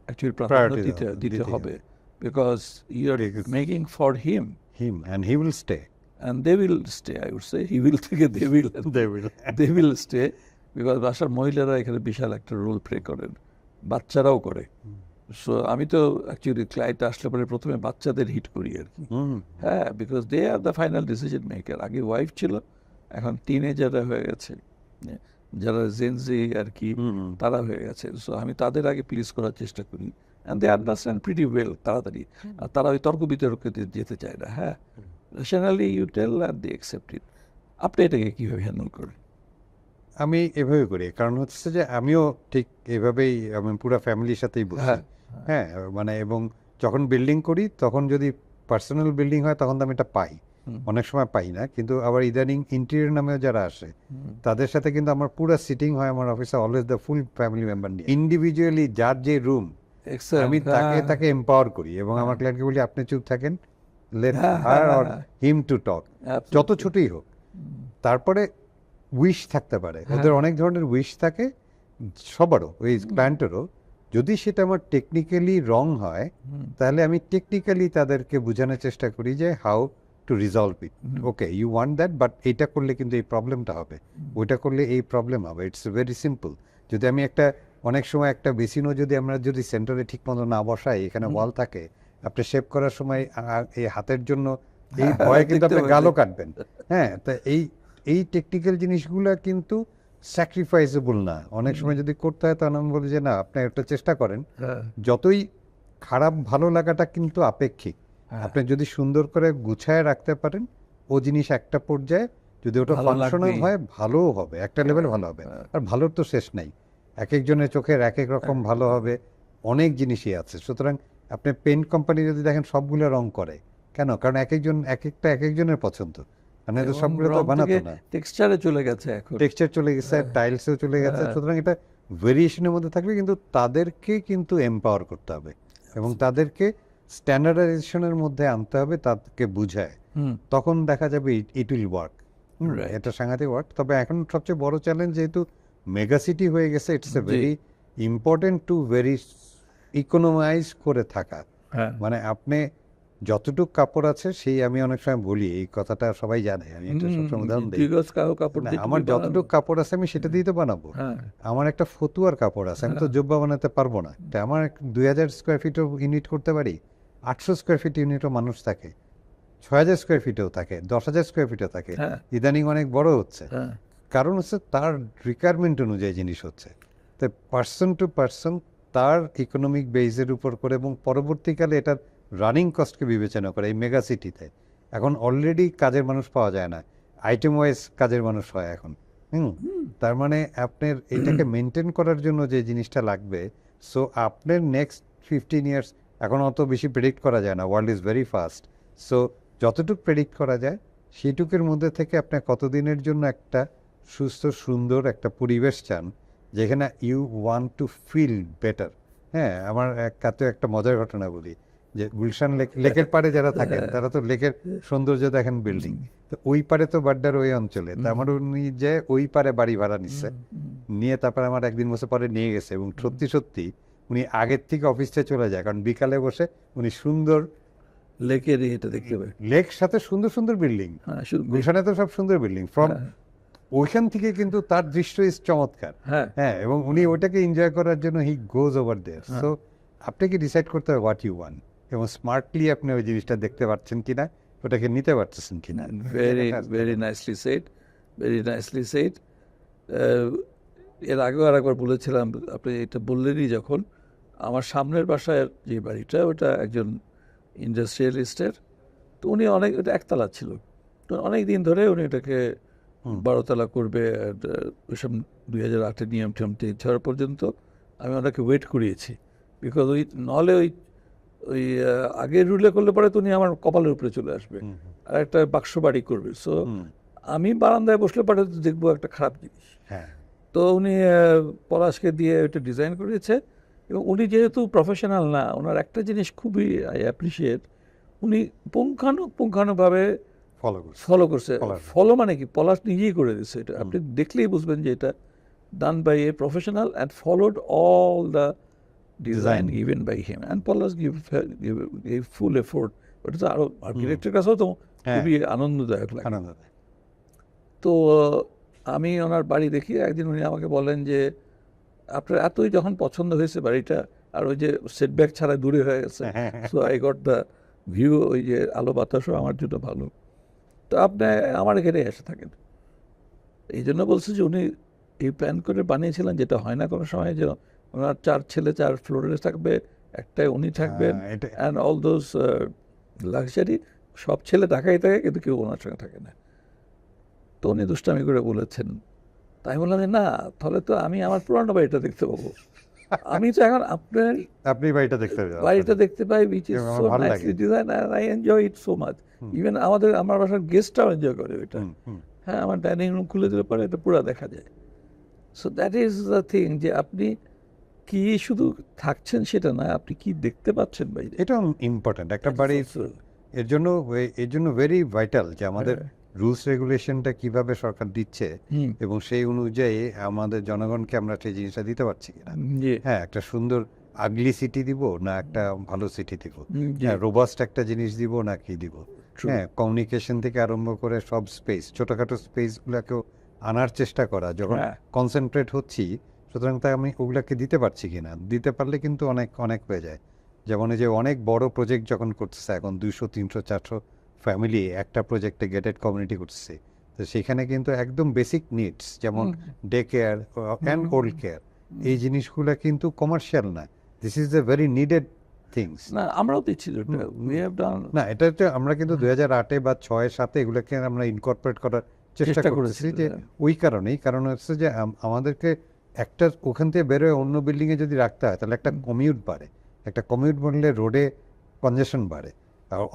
অ্যাকচুয়ালি প্রাধান্য Priority দিতে দেওয়া- দিতে দিতে হবে, because you are Because- making for him Him and he will stay. and they will stay. I would say he will থেকে they will they will stay, because বাসার মহিলারা এখানে বিশাল একটা রোল প্লে করেন, বাচ্চারাও করে। সো আমি তো অ্যাকচুয়ালি ক্লায়েন্ট আসলে পরে প্রথমে বাচ্চাদের হিট করি আর কি। হ্যাঁ, because they are the final decision maker. আগে ওয়াইফ ছিল, এখন টিনেজাররা হয়ে গেছে, যারা জেনজি আর কি, তারা হয়ে গেছে। সো আমি তাদের আগে প্লিজ করার চেষ্টা করি, and they understand pretty well তাড়াতাড়ি। আর তারা ওই তর্ক বিতর্কে যেতে চায় না। হ্যাঁ, rationally you tell and they accept it. আপনি এটাকে কীভাবে হ্যান্ডেল করেন? আমি এভাবে করি, কারণ হচ্ছে যে আমিও ঠিক এভাবেই, আমি পুরো ফ্যামিলির সাথেই বসি। হ্যাঁ, হ্যাঁ, মানে এবং যখন বিল্ডিং করি তখন যদি পার্সোনাল বিল্ডিং হয় তখন তো আমি এটা পাই, অনেক সময় পাই না। কিন্তু আবার ইদানিং ইন্টেরিয়র নামেও যারা আসে তাদের সাথে কিন্তু আমার পুরো সিটিং হয় আমার অফিসে, always the full family member নিয়ে, ইন্ডিভিজুয়ালি যার যে রুম আমি তাকে এম্পাওয়ার করি এবং আমার ক্লায়েন্টকে বলি আপনি চুপ থাকেন, let her or him to talk, যত ছোটই হোক। তারপরে উইশ থাকতে পারে, ওদের অনেক ধরনের উইশ থাকে সবারও, ওই ক্লায়েন্টেরও। যদি সেটা আমার টেকনিক্যালি রং হয় তাহলে আমি টেকনিক্যালি তাদেরকে বোঝানোর চেষ্টা করি যে how to resolve it. Okay, you want that, but এইটা করলে কিন্তু এই প্রবলেমটা হবে, ওইটা করলে এই প্রবলেম হবে। It's very simple. যদি আমি একটা, অনেক সময় একটা বেসিনও যদি আমরা যদি সেন্টারে ঠিক মতো না বসাই, এখানে ওয়াল থাকে, আপনি শেভ করার সময় এই হাতের জন্য এই ভয়ে কিন্তু আপনি গালও কাটবেন। হ্যাঁ, তা এই টেকনিক্যাল জিনিসগুলো কিন্তু স্যাক্রিফাইসেবল না। অনেক সময় যদি করতে হয় তখন আমি বলি যে না, আপনি একটা চেষ্টা করেন, যতই খারাপ ভালো লাগাটা কিন্তু আপেক্ষিক। আপনি যদি সুন্দর করে গুছায় রাখতে পারেন, ও জিনিস একটা পর্যায়ে যদি ওটা ফাংশনাল হয় ভালোও হবে, একটা লেভেল ভালো হবে। আর ভালোর তো শেষ নাই, এক একজনের চোখের এক এক রকম ভালো হবে, অনেক জিনিসই আছে। সুতরাং আপনি পেইন্ট কোম্পানি যদি দেখেন সবগুলো রং করে কেন? কারণ এক একজনের পছন্দ, মানে তো সবগুলো তো বানাতো না। টেক্সচারে চলে গেছে, এখন টেক্সচার চলে গেছে, টাইলসেও চলে গেছে। সুতরাং এটা ভেরিয়েশনের মধ্যে থাকবে, কিন্তু তাদেরকে কিন্তু এম্পাওয়ার করতে হবে এবং তাদেরকে স্ট্যান্ডার্ডাইজেশনের মধ্যে আনতে হবে, তাদেরকে বুঝায়, তখন দেখা যাবে ইট উইল ওয়ার্ক। এটা সাংঘাতিক ওয়ার্ক। তবে এখন সবচেয়ে বড় চ্যালেঞ্জ, যেহেতু মেগাসিটি হয়ে গেছে, it's a very important to very economize করে থাকা। মানে আপনি যতটুক কাপড় আছে সেই, আমি অনেক সময় বলি এই কথাটা, সবাই জানে, আমি এটা সবসময় উদাহরণ দিই, আমার যতটুক কাপড় আছে আমি সেটা দিয়ে তো বানাবো। আমার একটা ফতুয়ার কাপড় আছে, আমি তো জব্বা বানাতে পারবো না। আমার 2000 স্কোয়ার ফিটও ইউনিট করতে পারি, 800 স্কোয়ার ফিট ইউনিটও মানুষ থাকে, 6000 স্কোয়ার ফিটেও থাকে, 10,000 স্কোয়ার ফিটও থাকে। ইদানিং অনেক বড় হচ্ছে, কারণ হচ্ছে তার রিকোয়ারমেন্ট অনুযায়ী জিনিস হচ্ছে। তো পার্সন টু পার্সন তার ইকোনমিক বেসের উপর করে, এবং পরবর্তীকালে এটার রানিং কস্টকে বিবেচনা করে। এই মেগা সিটিতে এখন অলরেডি কাজের মানুষ পাওয়া যায় না, আইটেম ওয়াইজ কাজের মানুষ হয় এখন। তার মানে আপনার এইটাকে মেনটেন করার জন্য যে জিনিসটা লাগবে, সো আপনার নেক্সট 15 ইয়ার্স এখন অত বেশি প্রেডিক্ট করা যায় না, world is very fast. So যতটুকু প্রেডিক্ট করা যায় সেইটুকুর মধ্যে থেকে আপনি কতদিনের জন্য একটা সুস্থ সুন্দর একটা পরিবেশ চান যেখানে you want to feel better. হ্যাঁ, আমার একটা মজার ঘটনা বলি, যে গুলশান লেকের পাড়ে যারা থাকেন তারা তো লেকের সৌন্দর্য দেখেন বিল্ডিং, তো ওই পারে তো বাড্ডার ওই অঞ্চলে, তো আমার উনি যে ওই পারে বাড়ি ভাড়া নিচ্ছে, নিয়ে তারপর আমার একদিন বছর পরে নিয়ে গেছে, এবং সত্যি সত্যি উনি আগের থেকে অফিসে চলে যায়, কারণ বিকালে বসে উনি সুন্দর লেকের এটা দেখতে পাই। লেক সাথে সুন্দর সুন্দর বিল্ডিং, হ্যাঁ, শুধু গুলশানে তো সব সুন্দর বিল্ডিং, ফ্রম ওইখান থেকে কিন্তু তার দৃশ্য ইজ চমৎকার। হ্যাঁ, হ্যাঁ, এবং উনি ওটাকে এনজয় করার জন্য হি গোজ ওভার দেয়ার। সো আপনাকে ডিসাইড করতে হবে হোয়াট ইউ ওয়ান্ট, এবং স্মার্টলি আপনি ওই জিনিসটা দেখতে পাচ্ছেন কিনা, ওটাকে নিতে পারতেছেন কিনা। Very nicely said, very nicely said. এর আগেও আর একবার বলেছিলাম, আপনি এটা বললেনই যখন, আমার সামনের বাসায় যে বাড়িটা ওটা একজন ইন্ডাস্ট্রিয়ালিস্টের, তো উনি অনেক, এটা একতলা ছিল, তো অনেক দিন ধরে উনি এটাকে 12তলা করবে, ওইসব 2008-এর নিয়ম টিয়ম চেঞ্জ হওয়ার পর্যন্ত আমি ওনাকে ওয়েট করিয়েছি, বিকজ ওই নাহলে ওই ওই আগের রুলে করলে পরে তো উনি আমার কপালের উপরে চলে আসবে আর একটা বাক্স বাড়ি করবে। সো আমি বারান্দায় বসলে পরে তো দেখবো একটা খারাপ জিনিস। হ্যাঁ, তো উনি পলাশকে দিয়ে ওইটা ডিজাইন করেছে, এবং উনি যেহেতু প্রফেশনাল না, ওনার একটা জিনিস খুবই আই অ্যাপ্রিসিয়েট, উনি পুঙ্খানুপুঙ্খানুভাবে ফলো করছে। ফলো মানে কি, পলাশ নিজেই করে দিচ্ছে এটা, আপনি দেখলেই বুঝবেন যে এটা done by a professional and followed all the design given by him, and Palash give full effort. ওটা তো আরো আর্কিটেক্টের কাছেও তো খুবই আনন্দদায়ক লাগে। তো আমি ওনার বাড়ি দেখি, একদিন উনি আমাকে বলেন যে আপনার এতই যখন পছন্দ হয়েছে বাড়িটা, আর ওই যে সেটব্যাক ছাড়া দূরে হয়ে গেছে, so I got the view, ওই যে আলো বাতাসও আমার জন্য ভালো, তো আপনি আমার এখানে এসে থাকেন। এই জন্য বলছে যে উনি এই প্ল্যান করে বানিয়েছিলেন, যেটা হয় না কোনো সময়, যে ওনার 4 ছেলে 4 ফ্লোরে থাকবে, একটাই উনি থাকবেন, অ্যান্ড অল দোজ লাক্সারি, সব ছেলে ঢাকায় থাকে কিন্তু কেউ ওনার সঙ্গে থাকে না। তো উনি দুষ্টামি করে বলেছেন, তাই বললাম যে না, তাহলে তো আমি আমার পুরানো বাড়িটা দেখতে পাবো। আমি তো এখন আপনি বাড়িটা দেখতে পাই, which is so nicely designed and I enjoy it so much. Even আমার বাসার গেস্টরাও এনজয় করে ওইটা। হ্যাঁ, আমার ডাইনিং রুম খুলে দিলে পরে এটা পুরো দেখা যায়। So that is the thing, যে আপনি কি শুধু থাকছেন সেটা না, আপনি কি দেখতে পাচ্ছেন বাইরে, এটা ইম্পর্টেন্ট একটা বাড়ি। এর জন্য ভেরি ভাইটাল যে আমাদের রুলস রেগুলেশনটা কিভাবে সরকার দিচ্ছে, এবং সেই অনুযায়ী আমাদের জনগণকে আমরা সেই জিনিসটা দিতে পারছি কিনা। হ্যাঁ, একটা সুন্দর আগলি সিটি দিব না একটা ভালো সিটি দিব, হ্যাঁ, রোবাস্ট একটা জিনিস দিব না কি দিব। হ্যাঁ, কমিউনিকেশন থেকে আরম্ভ করে সব স্পেস, ছোটখাটো স্পেসগুলোকেও আনার চেষ্টা করা, যখন কনসেন্ট্রেট হচ্ছি, সুতরাং তাই আমি ওগুলাকে দিতে পারছি কিনা, দিতে পারলে কিন্তু অনেক অনেক হয়ে যায়। যেমন এই যে অনেক বড় প্রজেক্ট যখন করতেছে এখন 200, 300, 400 ফ্যামিলি একটা প্রজেক্টে গেটেড কমিউনিটি করতেছে, তো সেখানে কিন্তু একদম বেসিক নিডস যেমন day care and old care, এই জিনিসগুলো কিন্তু কমার্শিয়াল না, this is a very needed things. না, আমরাও দিচ্ছি না, এটা হচ্ছে আমরা কিন্তু 2008-এ বা 2006-7 এগুলোকে আমরা ইনকর্পোরেট করার চেষ্টা করেছি, যে ওই কারণ হচ্ছে যে আমাদেরকে একটা ওখান থেকে বেরোয় অন্য বিল্ডিংয়ে যদি রাখতে হয় তাহলে একটা কমিউট বাড়ে, একটা কমিউট বাড়লে রোডে কনজেশন বাড়ে,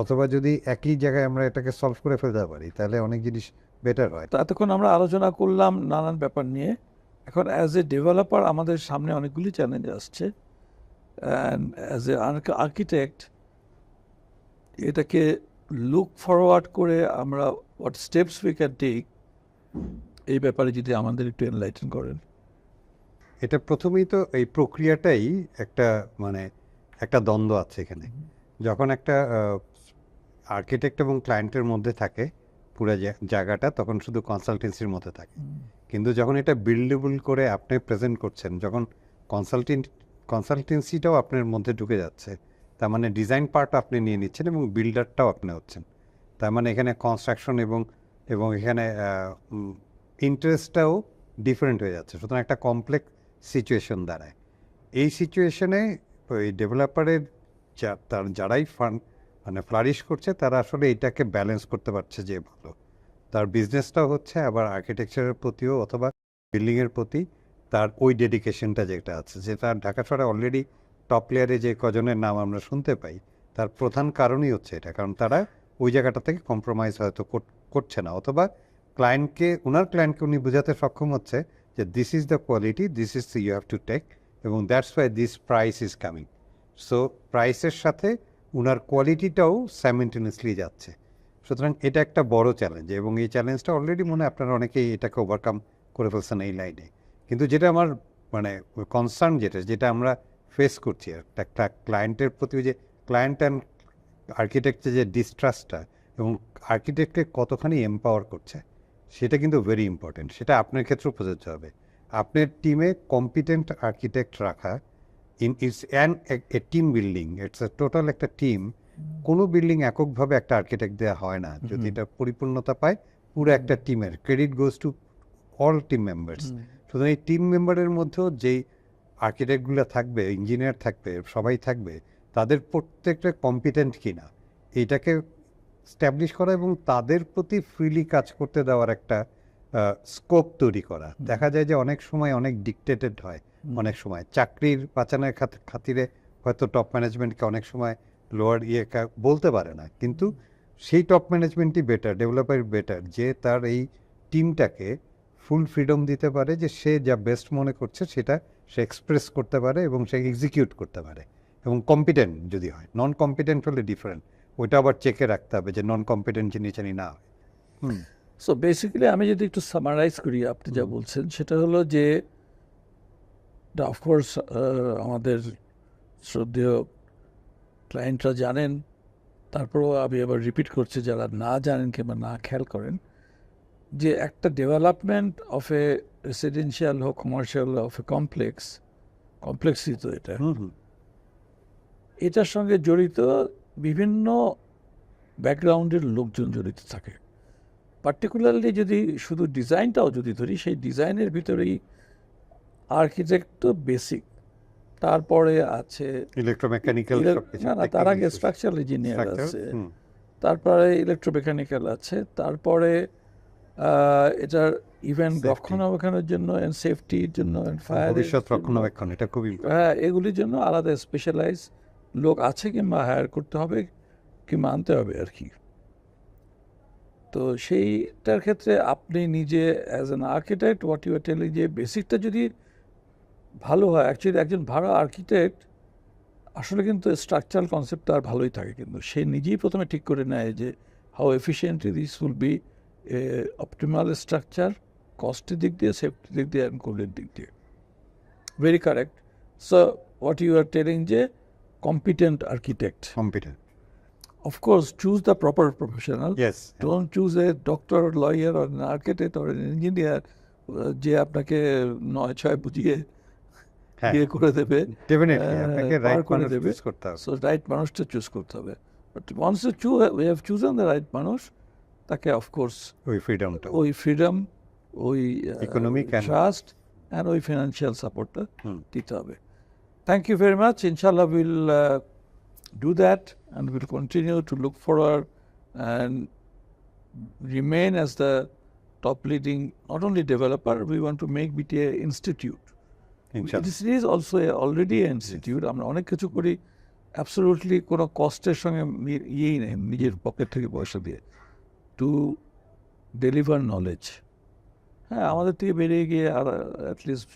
অথবা যদি একই জায়গায় আমরা এটাকে সলভ করে ফেলতে পারি তাহলে অনেক জিনিস বেটার হয়। তো এতক্ষণ আমরা আলোচনা করলাম নানান ব্যাপার নিয়ে। এখন অ্যাজ এ ডেভেলপার আমাদের সামনে অনেকগুলি চ্যালেঞ্জ আসছে, অ্যান্ড অ্যাজ এ আর্কিটেক্ট এটাকে লুক ফরওয়ার্ড করে আমরা what steps we can take, এই ব্যাপারে যদি আমাদের একটু এনলাইটেন করেন। এটা প্রথমেই তো এই প্রক্রিয়াটাই একটা দ্বন্দ্ব আছে এখানে। যখন একটা আর্কিটেক্ট এবং ক্লায়েন্টের মধ্যে থাকে পুরো জায়গাটা, তখন শুধু কনসালটেন্সির মধ্যে থাকে, কিন্তু যখন এটা বিল্ডেবল করে আপনি প্রেজেন্ট করছেন, যখন কনসালটেন্সিটাও আপনার মধ্যে ঢুকে যাচ্ছে, তার মানে ডিজাইন পার্ট আপনি নিয়ে নিচ্ছেন এবং বিল্ডারটাও আপনি হচ্ছেন, তার মানে এখানে কনস্ট্রাকশন এবং এখানে ইন্টারেস্টটাও ডিফারেন্ট হয়ে যাচ্ছে, সুতরাং একটা কমপ্লেক্স সিচুয়েশন দাঁড়ায়। এই সিচুয়েশনে ওই ডেভেলপারের যারাই ফ্লারিশ করছে তারা আসলে এটাকে ব্যালেন্স করতে পারছে যে ভালো, তার বিজনেসটাও হচ্ছে, আবার আর্কিটেকচারের প্রতিও অথবা বিল্ডিংয়ের প্রতি তার ওই ডেডিকেশনটা যেটা আছে, যেটা ঢাকা শহরে অলরেডি টপ লেয়ারে যে কজনের নাম আমরা শুনতে পাই, তার প্রধান কারণই হচ্ছে এটা, কারণ তারা ওই জায়গাটা থেকে কম্প্রোমাইজ হয়তো করছে না, অথবা ওনার ক্লায়েন্টকে উনি বোঝাতে সক্ষম হচ্ছে যে this is the quality, this is you have to take, এবং that's why this price is coming. So প্রাইসের সাথে উনার কোয়ালিটিটাও সাইমেন্টেনিয়াসলি যাচ্ছে। সুতরাং এটা একটা বড় চ্যালেঞ্জ, এবং এই চ্যালেঞ্জটা অলরেডি মনে হয় আপনারা অনেকেই এটাকে ওভারকাম করে ফেলছেন এই লাইনে। কিন্তু যেটা আমার মানে কনসার্ন, যেটা আমরা ফেস করছি একটা ক্লায়েন্টের প্রতি, যে ক্লায়েন্ট অ্যান্ড আর্কিটেক্টের যে ডিস্ট্রাস্টটা এবং আর্কিটেক্টকে কতখানি এম্পাওয়ার করছে, সেটা কিন্তু ভেরি ইম্পর্টেন্ট। সেটা আপনার ক্ষেত্রেও প্রযোজ্য হবে। আপনার টিমে কম্পিটেন্ট আর্কিটেক্ট রাখা it's a team building, it's a total একটা টিম। কোনো বিল্ডিং এককভাবে একটা আর্কিটেক্ট দেওয়া হয় না, যদি এটা পরিপূর্ণতা পায় পুরো একটা টিমের credit goes to all team members. সুতরাং এই টিম মেম্বারের মধ্যেও যেই আর্কিটেক্টগুলো থাকবে, ইঞ্জিনিয়ার থাকবে, সবাই থাকবে, তাদের প্রত্যেকটা কম্পিটেন্ট কিনা এইটাকে স্ট্যাবলিশ করা এবং তাদের প্রতি ফ্রিলি কাজ করতে দেওয়ার একটা স্কোপ তৈরি করা। দেখা যায় যে অনেক সময় অনেক ডিকটেটেড হয়, অনেক সময় চাকরির বাঁচানোর খাতিরে হয়তো টপ ম্যানেজমেন্টকে অনেক সময় লোয়ার বলতে পারে না, কিন্তু সেই টপ ম্যানেজমেন্টই বেটার, ডেভেলপার বেটার, যে তার এই টিমটাকে ফুল ফ্রিডম দিতে পারে, যে সে যা বেস্ট মনে করছে সেটা সে এক্সপ্রেস করতে পারে এবং সে এক্সিকিউট করতে পারে, এবং কম্পিটেন্ট যদি হয়। নন কম্পিটেন্ট হলে ডিফারেন্ট, ওইটা আবার চেকে রাখতে হবে যে নন কম্পিটেন্ট জিনিস জানি না হয়। সো বেসিক্যালি আমি যদি একটু সামারাইজ করি আপনি যা বলছেন, সেটা হলো যে অফকোর্স আমাদের শ্রদ্ধেয় ক্লায়েন্টরা জানেন, তারপরেও আমি আবার রিপিট করছি যারা না জানেন কিংবা না খেয়াল করেন, যে একটা ডেভেলপমেন্ট অফ এ রেসিডেন্সিয়াল হোক, কমার্শিয়াল, অফ এ কমপ্লেক্সই তো এটা, এটার সঙ্গে জড়িত বিভিন্ন ব্যাকগ্রাউন্ডের লোকজন জড়িত থাকে। পার্টিকুলারলি যদি শুধু ডিজাইনটাও যদি ধরি, সেই ডিজাইনের ভিতরেই আর্কিটেক্ট তো বেসিক, তারপরে আছে ইলেকট্রোমেকানিক্যাল, না তার আগে স্ট্রাকচারাল ইঞ্জিনিয়ার আছে, তারপরে ইলেকট্রোমেকানিক্যাল আছে, তারপরে এটার ইভেন্ট রক্ষণাবেক্ষণের জন্য, সেফটির জন্য, ফায়ার ভবিষ্যৎ রক্ষণাবেক্ষণ, এটা খুবই এগুলির জন্য আলাদা স্পেশালাইজ লোক আছে কিংবা হায়ার করতে হবে কিংবা আনতে হবে আর কি। তো সেইটার ক্ষেত্রে আপনি নিজে as an architect what you are telling, যে বেসিকটা যদি ভালো হয়, অ্যাকচুয়ালি একজন ভালো আর্কিটেক্ট আসলে কিন্তু স্ট্রাকচারাল কনসেপ্ট তার ভালোই থাকে, কিন্তু সে নিজেই প্রথমে ঠিক করে নেয় যে how efficiently this will be optimal structure, কস্টের দিক দিয়ে, সেফটির দিক দিয়ে, অ্যান্ড কোডের দিক দিয়ে। Very correct. So what you are telling যে competent architect. Competent. Of course, choose the proper professional. Yes. Don't choose a doctor, lawyer, or an architect or an engineer যে আপনাকে 9-6 বুঝিয়ে বিয়ে করে দেবে, ডেফিনেটলি আপনাকে রাইট মানুষ চুজ করতে হবে। সো রাইট মানুষটা চুজ করতে হবে। But once we have chosen the right মানুষ, তাকে অফকোর্স ওই ফ্রিডমটা, ওই ফ্রিডম, ওই ইকোনমিক ট্রাস্ট অ্যান্ড ওই ফিনান্সিয়াল সাপোর্টটা দিতে হবে। Thank you very much. Inshallah, we'll do that, and we'll continue to look forward and remain as the top leading, not only developer, we want to make BTA institute. Inshallah. This is also already an institute. আমরা অনেক কিছু করি অ্যাবসলিউটলি কোনো কস্টের সঙ্গে ইয়েই নেই, নিজের পকেট থেকে পয়সা দিয়ে, টু ডেলিভার নলেজ। হ্যাঁ, আমাদের থেকে বেরিয়ে গিয়ে আর অ্যাটলিস্ট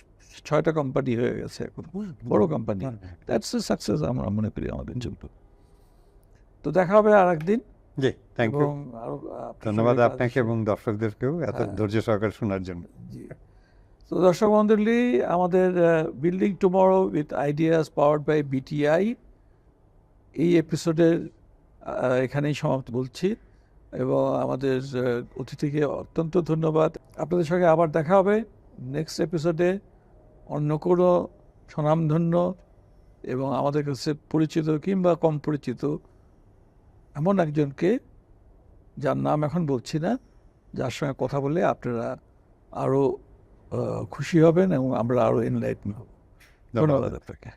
6টা কোম্পানি হয়ে গেছে এখন, বড় কোম্পানি। দ্যাটস এ সাকসেস আমরা মনে করি আমাদের জন্য। তো দেখা হবে আর একদিন। জি, থ্যাংক ইউ, ধন্যবাদ আপনাকে এবং দর্শকদেরকেও এত ধৈর্য সহকারে শোনার জন্য। জি, তো দর্শক মণ্ডলী, আমাদের building tomorrow with ideas powered by BTI এই এপিসোডের এখানেই সমাপ্ত বলছি, এবং আমাদের অতিথিকে অত্যন্ত ধন্যবাদ। আপনাদের সঙ্গে আবার দেখা হবে নেক্সট এপিসোডে অন্য কোনো স্বনামধন্য এবং আমাদের কাছে পরিচিত কিংবা কম পরিচিত এমন একজনকে, যার নাম এখন বলছি না, যার সঙ্গে কথা বলে আপনারা আরও খুশি হবেন এবং আমরা আরও এনলাইটেন হব। ধন্যবাদ আপনাকে।